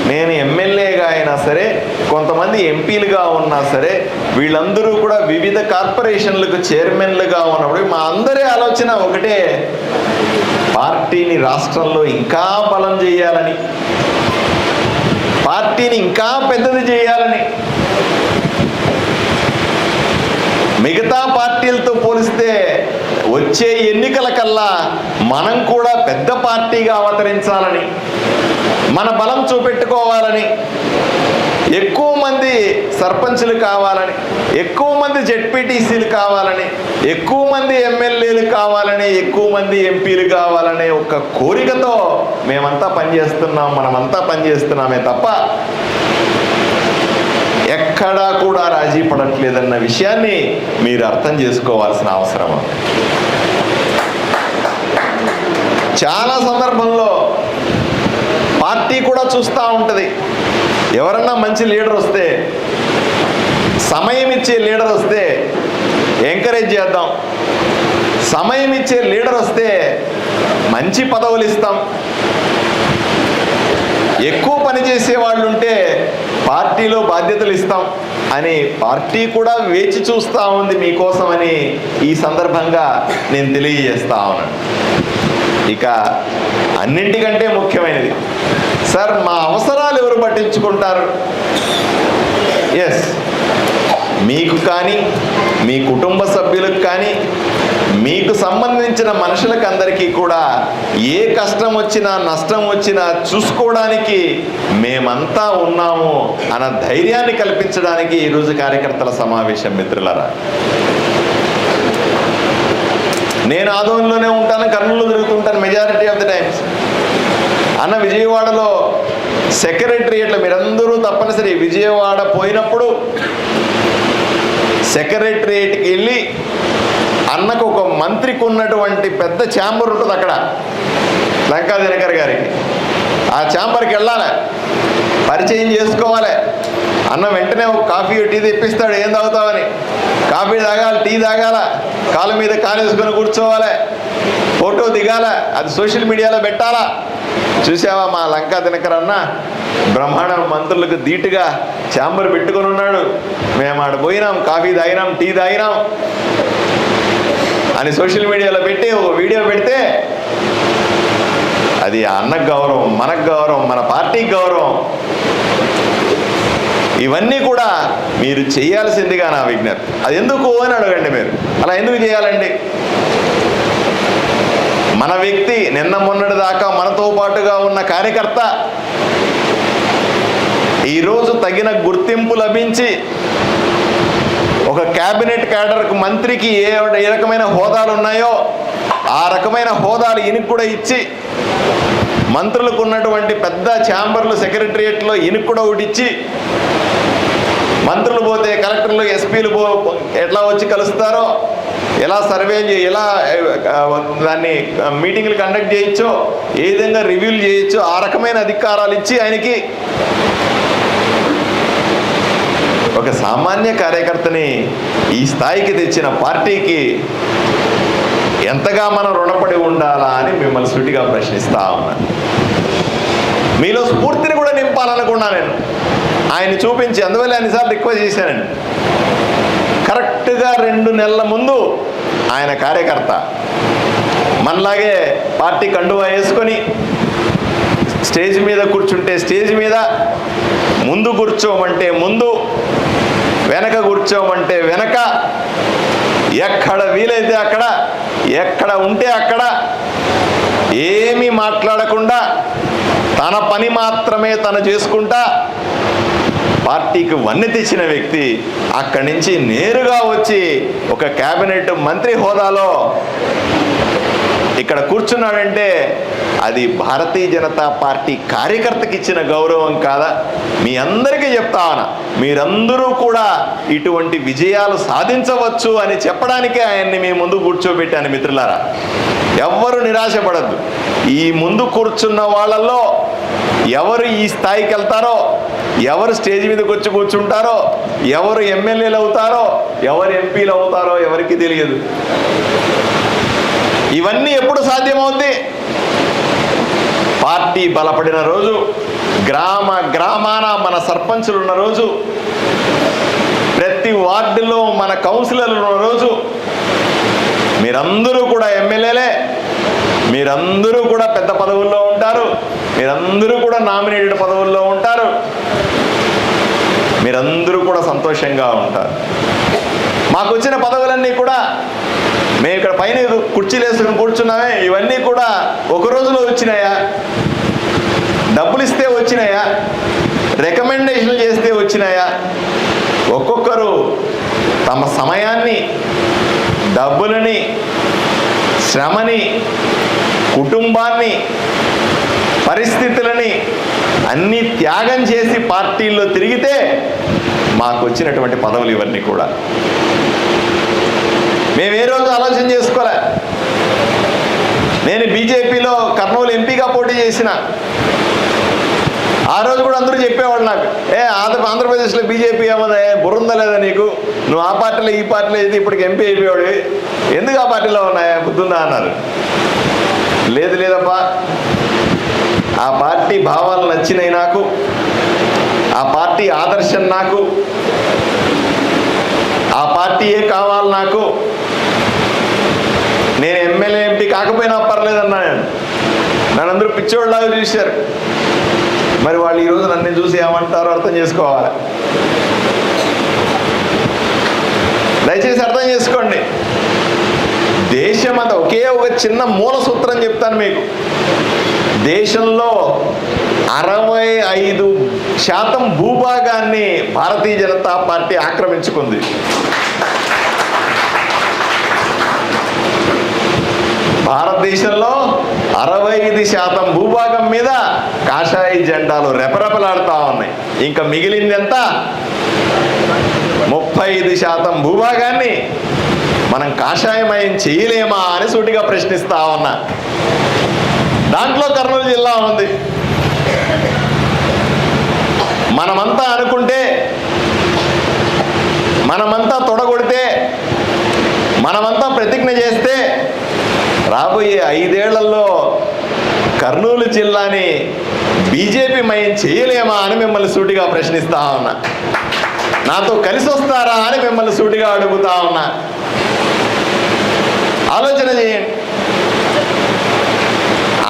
నేను ఎమ్మెల్యేగా అయినా సరే, కొంతమంది ఎంపీలుగా ఉన్నా సరే, వీళ్ళందరూ కూడా వివిధ కార్పొరేషన్లకు చైర్మన్లుగా ఉన్నప్పుడు మా అందరి ఆలోచన ఒకటే, పార్టీని రాష్ట్రంలో ఇంకా బలం చేయాలని, పార్టీని ఇంకా పెద్దది చేయాలని. మిగతా పార్టీలతో పోలిస్తే వచ్చే ఎన్నికల కల్లా మనం కూడా పెద్ద పార్టీగా అవతరించాలని, మన బలం చూపెట్టుకోవాలని, ఎక్కువ మంది సర్పంచులు కావాలని, ఎక్కువ మంది జెడ్పీటీసీలు కావాలని, ఎక్కువ మంది ఎమ్మెల్యేలు కావాలని, ఎక్కువ మంది ఎంపీలు కావాలనే ఒక కోరికతో మేమంతా పనిచేస్తున్నాం, మనమంతా పనిచేస్తున్నామే తప్ప ఎక్కడా కూడా రాజీ పడట్లేదన్న విషయాన్ని మీరు అర్థం చేసుకోవాల్సిన అవసరం. చాలా సందర్భంలో పార్టీ కూడా చూస్తూ ఉంటుంది, ఎవరన్నా మంచి లీడర్ వస్తే, సమయం ఇచ్చే లీడర్ వస్తే ఎంకరేజ్ చేద్దాం, సమయం ఇచ్చే లీడర్ వస్తే మంచి పదవులు ఇస్తాం, ఎక్కువ పని చేసే వాళ్ళు ఉంటే పార్టీలో బాధ్యతలు ఇస్తాం అని పార్టీ కూడా వేచి చూస్తూ ఉంది మీకోసమని ఈ సందర్భంగా నేను తెలియజేస్తా ఉన్నాను. ఇక అన్నింటికంటే ముఖ్యమైనది, సార్ మా అవసరాలు ఎవరు పట్టించుకుంటారు? ఎస్, మీకు కానీ మీ కుటుంబ సభ్యులకు కానీ మీకు సంబంధించిన మనుషులకు అందరికీ కూడా ఏ కష్టం వచ్చినా నష్టం వచ్చినా చూసుకోవడానికి మేమంతా ఉన్నాము అన్న ధైర్యాన్ని కల్పించడానికి ఈరోజు కార్యకర్తల సమావేశం. మిత్రులారా, నేను ఆదోనిలోనే ఉంటాను, కర్నూలులో తిరుగుతుంటాను మెజారిటీ ఆఫ్ ది టైమ్స్. అన్న విజయవాడలో సెక్రటరియట్లో మీరందరూ తప్పనిసరి విజయవాడ పోయినప్పుడు సెక్రటరియట్కి వెళ్ళి అన్నకు ఒక మంత్రికి ఉన్నటువంటి పెద్ద ఛాంబర్ ఉంటుంది అక్కడ, లంకా దినకర్ గారికి. ఆ ఛాంబర్కి వెళ్ళాలి, పరిచయం చేసుకోవాలి. అన్న వెంటనే ఒక కాఫీ టీ తెప్పిస్తాడు, ఏం తాగుతావని. కాఫీ తాగాలి, టీ తాగాల, కాళ్ళ మీద కాలేసుకొని కూర్చోవాలి, ఫోటో దిగాల, అది సోషల్ మీడియాలో పెట్టాలా. చూసావా మా లంకా దినకర్ అన్న బ్రహ్మాండ మంత్రులకు ధీటుగా ఛాంబర్ పెట్టుకొని ఉన్నాడు, మేము ఆడ పోయినాం, కాఫీ తాగినాం, టీ తాగినాం అని సోషల్ మీడియాలో పెట్టి ఒక వీడియో పెడితే అది అన్నకు గౌరవం, మనకు గౌరవం, మన పార్టీకి గౌరవం. ఇవన్నీ కూడా మీరు చేయాల్సిందిగా నా విజ్ఞప్తి. అది ఎందుకు అని అడగండి మీరు. అలా ఎందుకు చేయాలండి? మన వ్యక్తి నిన్న మొన్నటి దాకా మనతో పాటుగా ఉన్న కార్యకర్త ఈరోజు తగిన గుర్తింపు లభించి ఒక క్యాబినెట్ క్యాడర్కు మంత్రికి ఏ రకమైన హోదాలు ఉన్నాయో ఆ రకమైన హోదాలు ఈయనకు కూడా ఇచ్చి, మంత్రులకు ఉన్నటువంటి పెద్ద ఛాంబర్లు సెక్రటరియట్లో ఈయనకు కూడా ఒకటి ఇచ్చి, మంత్రులు పోతే కలెక్టర్లు ఎస్పీలు ఎట్లా వచ్చి కలుస్తారో, ఎలా సర్వే ఎలా దాన్ని మీటింగ్లు కండక్ట్ చేయొచ్చో, ఏ విధంగా రివ్యూలు చేయొచ్చో ఆ రకమైన అధికారాలు ఇచ్చి ఆయనకి ఒక సామాన్య కార్యకర్తని ఈ స్థాయికి తెచ్చిన పార్టీకి ఎంతగా మనం రుణపడి ఉండాలా అని మిమ్మల్ని సూటిగా ప్రశ్నిస్తా ఉన్నాను. మీలో స్ఫూర్తిని కూడా నింపాలనుకున్నా నేను ఆయన చూపించి, అందువల్ల అన్నిసార్లు రిక్వెస్ట్ చేశానండి. కరెక్ట్గా 2 నెలల ముందు ఆయన కార్యకర్త మనలాగే పార్టీ కండువా వేసుకొని స్టేజ్ మీద కూర్చుంటే స్టేజ్ మీద, ముందు కూర్చోమంటే ముందు, వెనక కూర్చోమంటే వెనక, ఎక్కడ వీలైతే అక్కడ, ఎక్కడ ఉంటే అక్కడ ఏమీ మాట్లాడకుండా తన పని మాత్రమే తను చేసుకుంటా పార్టీకి వన్నె తెచ్చిన వ్యక్తి అక్కడి నుంచి నేరుగా వచ్చి ఒక క్యాబినెట్ మంత్రి హోదాలో ఇక్కడ కూర్చున్నాడంటే అది భారతీయ జనతా పార్టీ కార్యకర్తకి ఇచ్చిన గౌరవం కాదా? మీ అందరికీ చెప్తా ఉన్నా, మీరందరూ కూడా ఇటువంటి విజయాలు సాధించవచ్చు అని చెప్పడానికే ఆయన్ని మీ ముందు కూర్చోబెట్టాను. మిత్రులారా, ఎవ్వరు నిరాశపడద్దు. ఈ ముందు కూర్చున్న వాళ్ళల్లో ఎవరు ఈ స్థాయికి వెళ్తారో, ఎవరు స్టేజ్ మీదకి వచ్చి కూర్చుంటారో, ఎవరు ఎమ్మెల్యేలు అవుతారో, ఎవరు ఎంపీలు అవుతారో ఎవరికి తెలియదు. ఇవన్నీ ఎప్పుడు సాధ్యమవుతుంది? పార్టీ బలపడిన రోజు, గ్రామాన మన సర్పంచులు ఉన్న రోజు, ప్రతి వార్డులో మన కౌన్సిలర్లు ఉన్న రోజు, మీరందరూ కూడా ఎమ్మెల్యేలే, మీరందరూ కూడా పెద్ద పదవుల్లో ఉంటారు, మీరందరూ కూడా నామినేటెడ్ పదవుల్లో ఉంటారు, మీరందరూ కూడా సంతోషంగా ఉంటారు. మాకు వచ్చిన పదవులన్నీ కూడా మేము ఇక్కడ పైన కుర్చీలు వేసుకుని కూర్చున్నామే, ఇవన్నీ కూడా ఒక రోజులో వచ్చినాయా? డబ్బులు ఇస్తే వచ్చినాయా? రికమెండేషన్లు చేస్తే వచ్చినాయా? ఒక్కొక్కరు తమ సమయాన్ని, డబ్బులని, శ్రమని, కుటుంబాన్ని, పరిస్థితులని అన్నీ త్యాగం చేసి పార్టీల్లో తిరిగితే మాకు వచ్చినటువంటి పదవులు ఇవన్నీ కూడా. మేము ఏ రోజు ఆలోచన చేసుకోలే. నేను బీజేపీలో కర్నూలు ఎంపీగా పోటీ చేసిన ఆ రోజు కూడా అందరూ చెప్పేవాళ్ళు నాకు, ఆంధ్రప్రదేశ్లో బీజేపీ ఏమన్నా బుర్రుందా లేదా నీకు, నువ్వు ఆ పార్టీలో ఈ పార్టీలో అయితే ఇప్పటికి ఎంపీ అయిపోయాడు, ఎందుకు ఆ పార్టీలో ఉన్నాయా, బుద్ధుందా అన్నారు. లేదప్పా, ఆ పార్టీ భావాలు నచ్చినాయి నాకు, ఆ పార్టీ ఆదర్శం నాకు, ఆ పార్టీయే కావాలి నాకు. నేను ఎమ్మెల్యే ఎంపీ కాకపోయినా పర్లేదన్నా నన్ను అందరూ పిచ్చోళ్ళలాగా చూశారు. మరి వాళ్ళు ఈరోజు నన్ను చూసి ఏమంటారో అర్థం చేసుకోవాలి. దయచేసి అర్థం చేసుకోండి. దేశమంతా ఒకే ఒక చిన్న మూల సూత్రం చెప్తాను మీకు. దేశంలో 65% భూభాగాన్ని భారతీయ జనతా పార్టీ ఆక్రమించుకుంది. భారతదేశంలో 65% భూభాగం మీద కాషాయ జెండాలు రెపరెపలాడుతూ ఉన్నాయి. ఇంకా మిగిలింది ఎంత? 35% భూభాగాన్ని మనం కాషాయమయం చేయలేమా అని సూటిగా ప్రశ్నిస్తా ఉన్నా. దాంట్లో కర్నూలు జిల్లా ఉంది. మనమంతా అనుకుంటే, మనమంతా తొడగొడితే, మనమంతా ప్రతిజ్ఞ చేస్తే రాబోయే 5 ఏళ్లలో కర్నూలు జిల్లాని బీజేపీ మయం చేయలేమా అని మిమ్మల్ని సూటిగా ప్రశ్నిస్తా ఉన్నా. నాతో కలిసి వస్తారా అని మిమ్మల్ని సూటిగా అడుగుతా ఉన్నా. ఆలోచన చేయండి.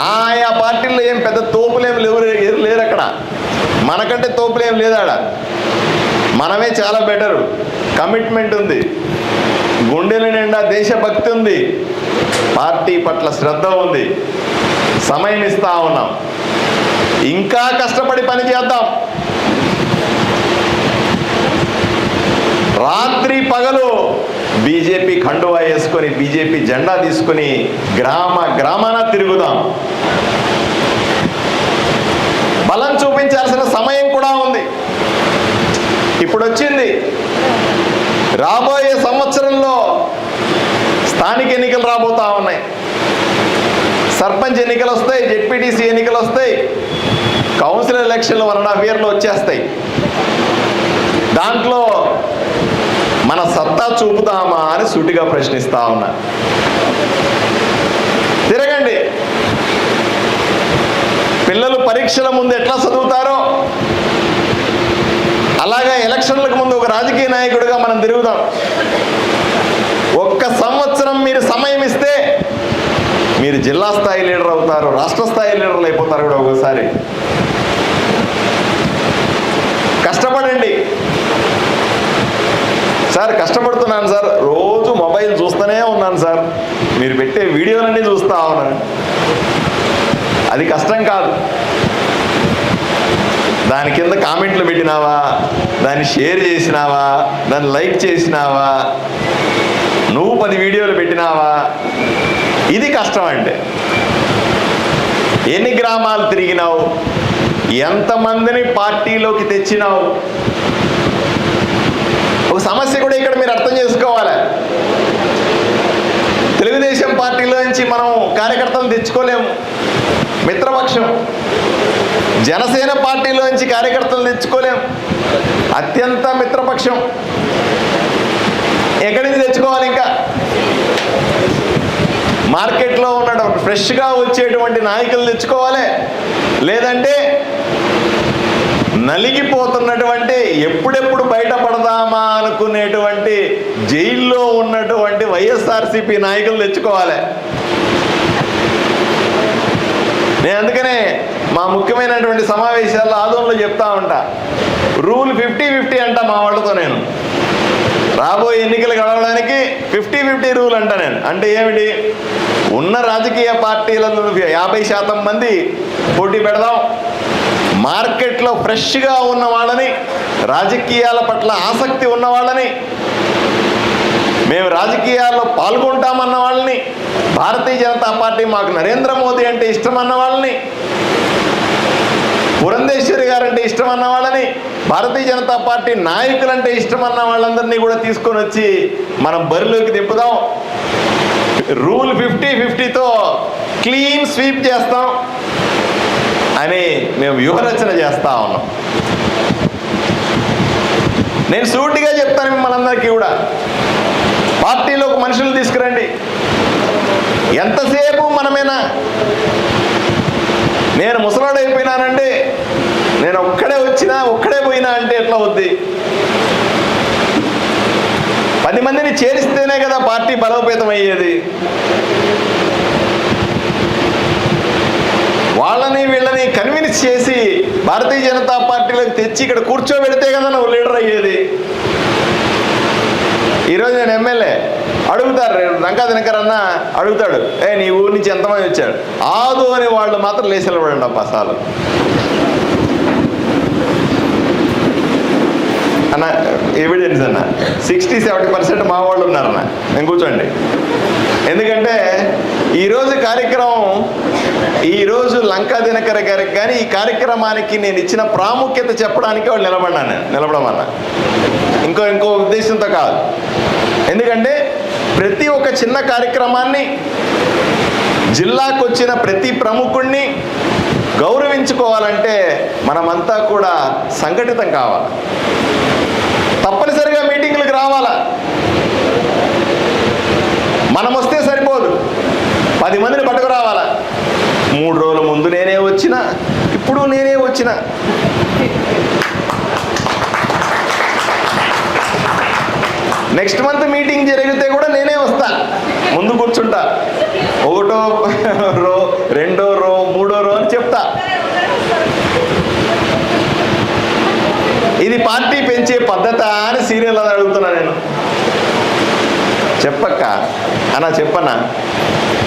ఆయా పార్టీల్లో ఏం పెద్ద తోపులేం లేరు అక్కడ. మనకంటే తోపులేం లేదాడ. మనమే చాలా బెటరు. కమిట్మెంట్ ఉంది, గుండెల నిండా దేశభక్తి ఉంది, పార్టీ పట్ల శ్రద్ధ ఉంది, సమయం ఇస్తా ఉన్నాం. ఇంకా కష్టపడి పని చేద్దాం. రాత్రి పగలు బీజేపీ కండువా వేసుకొని, బీజేపీ జెండా తీసుకొని గ్రామాన తిరుగుదాం. బలం చూపించాల్సిన సమయం కూడా ఉంది. ఇప్పుడు వచ్చింది. రాబోయే సంవత్సరంలో స్థానిక ఎన్నికలు రాబోతా ఉన్నాయి. సర్పంచ్ ఎన్నికలు వస్తాయి, జెడ్పీటీసీ ఎన్నికలు వస్తాయి, కౌన్సిలర్ ఎలక్షన్లు 1.5 ఇయర్లో వచ్చేస్తాయి. దాంట్లో మన సత్తా చూపుతామా అని సూటిగా ప్రశ్నిస్తా ఉన్నా. తిరగండి. పిల్లలు పరీక్షల ముందు ఎట్లా చదువుతారో అలాగా ఎలక్షన్లకు ముందు ఒక రాజకీయ నాయకుడిగా మనం తిరుగుదాం. ఒక్క సంవత్సరం మీరు సమయం ఇస్తే మీరు జిల్లా స్థాయి లీడర్ అవుతారు, రాష్ట్ర స్థాయి లీడర్లు అయిపోతారు కూడా ఒకసారి. కష్టపడండి సార్. కష్టపడుతున్నాను సార్, రోజు మొబైల్ చూస్తూనే ఉన్నాను సార్, మీరు పెట్టే వీడియోలన్నీ చూస్తూ ఉన్నాను. అది కష్టం కాదు. దాని కింద కామెంట్లు పెట్టినావా, దాన్ని షేర్ చేసినావా, దాన్ని లైక్ చేసినావా, నువ్వు 10 వీడియోలు పెట్టినావా, ఇది కష్టం. అంటే ఎన్ని గ్రామాలు తిరిగినావు, ఎంతమందిని పార్టీలోకి తెచ్చినావు. ఒక సమస్య కూడా ఇక్కడ మీరు అర్థం చేసుకోవాలి. తెలుగుదేశం పార్టీలో నుంచి మనం కార్యకర్తలను తెచ్చుకోలేము, మిత్రపక్షం. జనసేన పార్టీలో నుంచి కార్యకర్తలు తెచ్చుకోలేము, అత్యంత మిత్రపక్షం. ఎక్కడి నుంచి తెచ్చుకోవాలి? ఇంకా మార్కెట్లో ఉన్న ఫ్రెష్గా వచ్చేటువంటి నాయకులు తెచ్చుకోవాలి. లేదంటే నలిగిపోతున్నటువంటి, ఎప్పుడెప్పుడు బయటపడదామా అనుకునేటువంటి జైల్లో ఉన్నటువంటి వైఎస్ఆర్సీపీ నాయకులు తెచ్చుకోవాలి. నేను అందుకనే మా ముఖ్యమైనటువంటి సమావేశాల్లో ఆదోళనలో చెప్తా ఉంటా, రూల్ 50-50 అంట మా వాళ్ళతో. నేను రాబోయే ఎన్నికలు గడవడానికి 50-50 రూల్ అంట నేను. అంటే ఏమిటి? ఉన్న రాజకీయ పార్టీలలో 50% మంది పోటీ పెడదాం. మార్కెట్లో ఫ్రెష్గా ఉన్న వాళ్ళని, రాజకీయాల పట్ల ఆసక్తి ఉన్న వాళ్ళని, మేము రాజకీయాల్లో పాల్గొంటామన్న వాళ్ళని, భారతీయ జనతా పార్టీ మాకు నరేంద్ర మోదీ అంటే ఇష్టం అన్న వాళ్ళని, పురంధేశ్వరి గారు అంటే ఇష్టం అన్న వాళ్ళని, భారతీయ జనతా పార్టీ నాయకులంటే ఇష్టం అన్న వాళ్ళందరినీ కూడా తీసుకొని వచ్చి మనం బరిలోకి దింపుదాం. రూల్ 50-50తో క్లీన్ స్వీప్ చేస్తాం అని మేము వ్యూహరచన చేస్తా ఉన్నాం. నేను సూటిగా చెప్తాను మిమ్మల్ని కూడా, పార్టీలోకి మనుషులు తీసుకురండి. ఎంతసేపు మనమేనా నేను ముసలాడైపోయినానంటే, నేను ఒక్కడే వచ్చినా ఒక్కడే పోయినా అంటే ఎట్లా అవుద్ది? 10 మందిని చేరిస్తేనే కదా పార్టీ బలోపేతం అయ్యేది. వాళ్ళని వీళ్ళని కన్విన్స్ చేసి భారతీయ జనతా పార్టీలోకి తెచ్చి ఇక్కడ కూర్చోబెడితే కదా నువ్వు లీడర్ అయ్యేది. ఈరోజు నేను ఎమ్మెల్యే, అడుగుతారు, లంకా దినకర్ అన్న అడుగుతాడు, నీ ఊరి నుంచి ఎంతమంది వచ్చాడు? ఆదు అని వాళ్ళు మాత్రం లేచి నిలబడండి అప్ప అసలు అన్న. ఎవిడెన్స్ అన్న 60-70% మా వాళ్ళు ఉన్నారన్న. నేను కూర్చోండి. ఎందుకంటే ఈరోజు కార్యక్రమం, ఈరోజు లంకా దినకర్ గారికి కానీ ఈ కార్యక్రమానికి నేను ఇచ్చిన ప్రాముఖ్యత చెప్పడానికి వాళ్ళు నిలబడమన్నా. ఇంకో ఉద్దేశంతో కాదు. ఎందుకంటే ప్రతి ఒక్క చిన్న కార్యక్రమాన్ని, జిల్లాకు వచ్చిన ప్రతి ప్రముఖుణ్ణి గౌరవించుకోవాలంటే మనమంతా కూడా సంఘటితం కావాలి. తప్పనిసరిగా మీటింగులకు రావాలా. మనం వస్తే సరిపోదు, 10 మందిని పట్టుకు రావాలా. 3 రోజుల ముందు నేనే వచ్చిన, ఇప్పుడు నేనే వచ్చిన. నెక్స్ట్ మంత్ మీటింగ్ జరిగితే కూడా నేనే వస్తా, ముందు కూర్చుంటా. 1వ రో, 2వ రో, 3వ రో అని చెప్తా. ఇది పార్టీ పెంచే పద్ధత అని సీరియల్ అని అడుగుతున్నా నేను. చెప్పక్క అన్నా, చెప్పన్నా,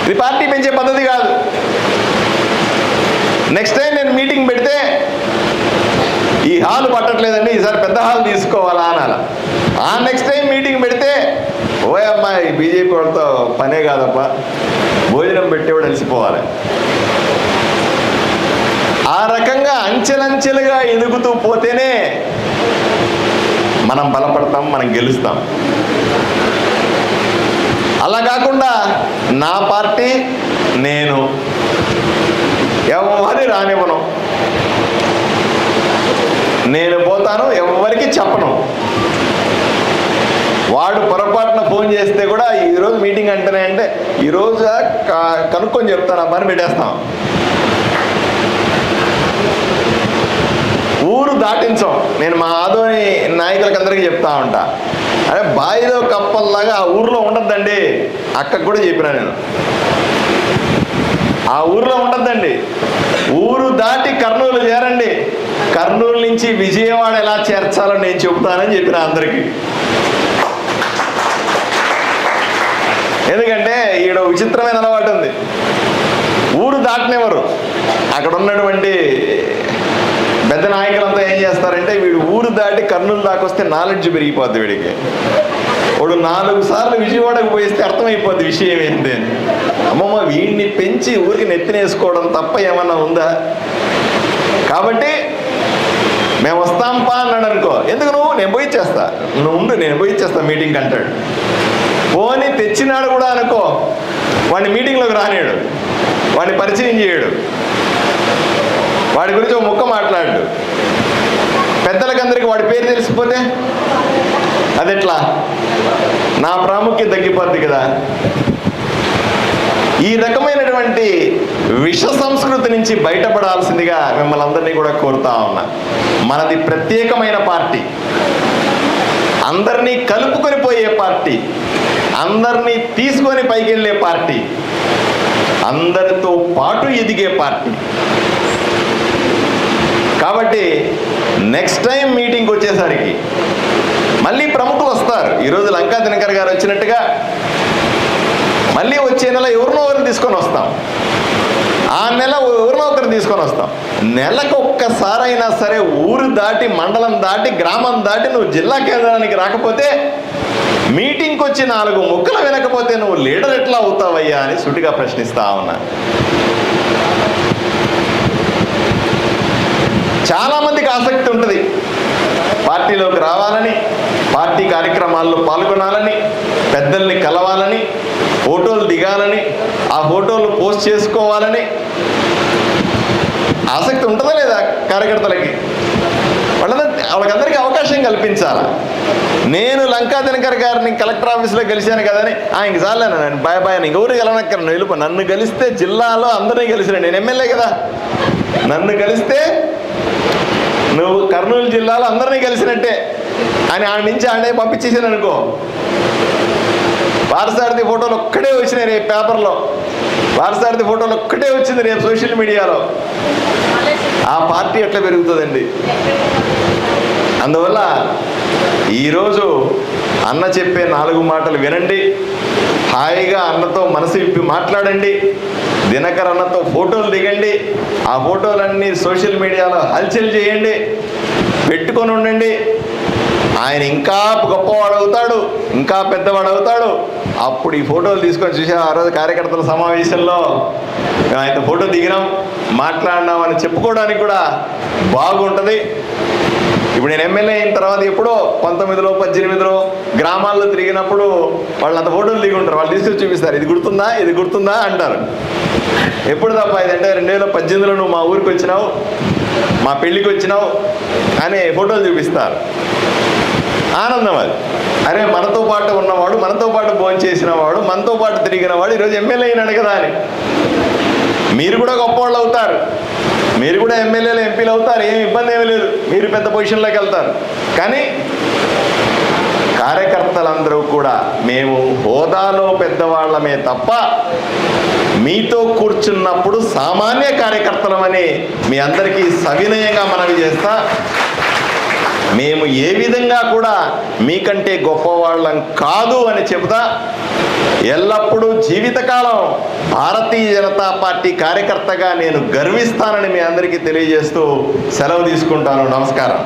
ఇది పార్టీ పెంచే పద్ధతి కాదు. నెక్స్ట్ టైం నేను మీటింగ్ పెడితే ఈ హాల్ పట్టట్లేదండి, ఈసారి పెద్ద హాల్ తీసుకోవాలా అనాల. నెక్స్ట్ టైం మీటింగ్ పెడితే, ఓ అమ్మాయి బీజేపీ వాళ్ళతో పనే కాదప్ప, భోజనం పెట్టేవాడు అలసిపోవాలి. ఆ రకంగా అంచెలంచెలుగా ఎదుగుతూ పోతేనే మనం బలపడతాం, మనం గెలుస్తాం. అలా కాకుండా నా పార్టీ నేను ఎవరిని రానివ్వను, నేను పోతాను, ఎవరికి చెప్పను. వాడు పొరపాటున ఫోన్ చేస్తే కూడా ఈరోజు మీటింగ్ అంటేనే అంటే ఈరోజు కనుక్కొని చెప్తాను, ఆ పని పెట్టేస్తాం. ఊరు దాటించాం. నేను మా ఆదోని నాయకులకు అందరికీ చెప్తా ఉంటా, అరే బాయిలో కప్పల్లాగా ఆ ఊర్లో ఉండద్దండి. అక్కకు కూడా చెప్పినా నేను, ఆ ఊర్లో ఉండద్దండి, ఊరు దాటి కర్నూలు చేరండి, కర్నూలు నుంచి విజయవాడ ఎలా చేర్చాలని నేను చెబుతానని చెప్పిన అందరికీ. ఎందుకంటే ఈడ విచిత్రమైన అలవాటు ఉంది, ఊరు దాటనివ్వరు. అక్కడ ఉన్నటువంటి పెద్ద నాయకులంతా ఏం చేస్తారంటే, వీడు ఊరు దాటి కర్నూలు దాకొస్తే నాలెడ్జ్ పెరిగిపోద్ది వీడికి. వాడు 4 సార్లు విజయవాడకు పోయిస్తే అర్థమైపోద్ది విషయం ఏంటి అని. అమ్మమ్మ, వీడిని పెంచి ఊరికి నెత్తినేసుకోవడం తప్ప ఏమన్నా ఉందా? కాబట్టి మేము వస్తాంపా అన్నాడు అనుకో, ఎందుకు నువ్వు, నేను పోయి చేస్తా, నువ్వు ఉండు, నేను పోయి చేస్తా మీటింగ్ అంటాడు. పోని తెచ్చినాడు కూడా అనుకో, వాడిని మీటింగ్లోకి రానియాడు, వాడిని పరిచయం చేయడు, వాడి గురించి ఒక ముక్క మాట్లాడు. పెద్దలకందరికీ వాడి పేరు తెలిసిపోతే అదెట్లా? నా ప్రాముఖ్యత తగ్గిపోద్ది కదా. ఈ రకమైనటువంటి విష సంస్కృతి నుంచి బయటపడాల్సిందిగా మిమ్మల్ని అందరినీ కూడా కోరుతా ఉన్నా. మనది ప్రత్యేకమైన పార్టీ, అందరినీ కలుపుకొని పోయే పార్టీ, అందరినీ తీసుకొని పైకి వెళ్ళే పార్టీ, అందరితో పాటు ఎదిగే పార్టీ. కాబట్టి నెక్స్ట్ టైం మీటింగ్కి వచ్చేసరికి మళ్ళీ ప్రముఖులు వస్తారు. ఈరోజు లంకా దినకర్ గారు వచ్చినట్టుగా మళ్ళీ వచ్చే నెల ఎవరినో ఒకరిని తీసుకొని వస్తాం, ఆ నెల ఎవరినో ఒకరిని తీసుకొని వస్తాం. నెలకు ఒక్కసారైనా సరే ఊరు దాటి, మండలం దాటి, గ్రామం దాటి నువ్వు జిల్లా కేంద్రానికి రాకపోతే, మీటింగ్కి వచ్చి 4 ముక్కలు వినకపోతే నువ్వు లీడర్ ఎట్లా అవుతావయ్యా అని సుటిగా ప్రశ్నిస్తా ఉన్నా. చాలామందికి ఆసక్తి ఉంటుంది పార్టీలోకి రావాలని, పార్టీ కార్యక్రమాల్లో పాల్గొనాలని, పెద్దల్ని కలవాలని, ఫోటోలు దిగాలని, ఆ ఫోటోలు పోస్ట్ చేసుకోవాలని ఆసక్తి ఉంటుందా లేదా కార్యకర్తలకి? వాళ్ళకందరికీ అవకాశం కల్పించాలి. నేను లంకా దినకర్ గారిని కలెక్టర్ ఆఫీస్లో కలిశాను కదని ఇంక చాలేను, నేను బాయ్ ఇంకెవరు గెలవనక్కర్, వెళ్ళిపో, నన్ను గెలిస్తే జిల్లాలో అందరినీ గెలిచిన, నేను ఎమ్మెల్యే కదా, నన్ను కలిస్తే నువ్వు కర్నూలు జిల్లాలో అందరినీ కలిసినట్టే అని ఆడ నుంచి ఆడే పంపించేసాను అనుకో. పార్థసారథి ఫోటోలు ఒక్కటే వచ్చినాయి రేపు పేపర్లో, పార్థసారథి ఫోటోలు ఒక్కటే వచ్చింది రేపు సోషల్ మీడియాలో. ఆ పార్టీ ఎట్లా పెరుగుతుందండి? అందువల్ల ఈరోజు అన్న చెప్పే 4 మాటలు వినండి, హాయిగా అన్నతో మనసు విప్పి మాట్లాడండి, దినకర్ అన్నతో ఫోటోలు దిగండి, ఆ ఫోటోలన్నీ సోషల్ మీడియాలో హల్చల్ చేయండి, పెట్టుకొని ఉండండి. ఆయన ఇంకా గొప్పవాడు అవుతాడు, ఇంకా పెద్దవాడు అవుతాడు. అప్పుడు ఈ ఫోటోలు తీసుకొని చూసా, ఆ రోజు కార్యకర్తల సమావేశంలో ఆయన ఫోటో దిగినాం, మాట్లాడినాం అని చెప్పుకోవడానికి కూడా బాగుంటుంది. ఇప్పుడు నేను ఎమ్మెల్యే అయిన తర్వాత ఎప్పుడో 19లో 18లో గ్రామాల్లో తిరిగినప్పుడు వాళ్ళు అంత ఫోటోలు దిగి ఉంటారు, వాళ్ళు తీసుకొచ్చి చూపిస్తారు, ఇది గుర్తుందా, ఇది గుర్తుందా అంటారు. ఎప్పుడు తప్ప ఇదంటే 2018లో నువ్వు మా ఊరికి వచ్చినావు, మా పెళ్ళికి వచ్చినావు అని ఫోటోలు చూపిస్తారు. ఆనందం అది. అరే మనతో పాటు ఉన్నవాడు, మనతో పాటు భోజనం చేసిన వాడు, మనతో పాటు తిరిగిన వాడు ఈరోజు ఎమ్మెల్యే అయినాడు కదా అని. మీరు కూడా గొప్పవాళ్ళు అవుతారు, మీరు కూడా ఎమ్మెల్యేలు ఎంపీలు అవుతారు, ఏమి ఇబ్బంది ఏమీ లేదు, మీరు పెద్ద పొజిషన్లోకి వెళ్తారు. కానీ కార్యకర్తలందరూ కూడా మేము హోదాలో పెద్దవాళ్ళమే తప్ప మీతో కూర్చున్నప్పుడు సామాన్య కార్యకర్తలమని మీ అందరికీ సవినయంగా మనవి చేస్తా. మేము ఏ విధంగా కూడా మీకంటే గొప్పవాళ్ళం కాదు అని చెబుతా. ఎల్లప్పుడూ జీవితకాలం భారతీయ జనతా పార్టీ కార్యకర్తగా నేను గర్విస్తానని మీ అందరికీ తెలియజేస్తూ సెలవు తీసుకుంటాను. నమస్కారం.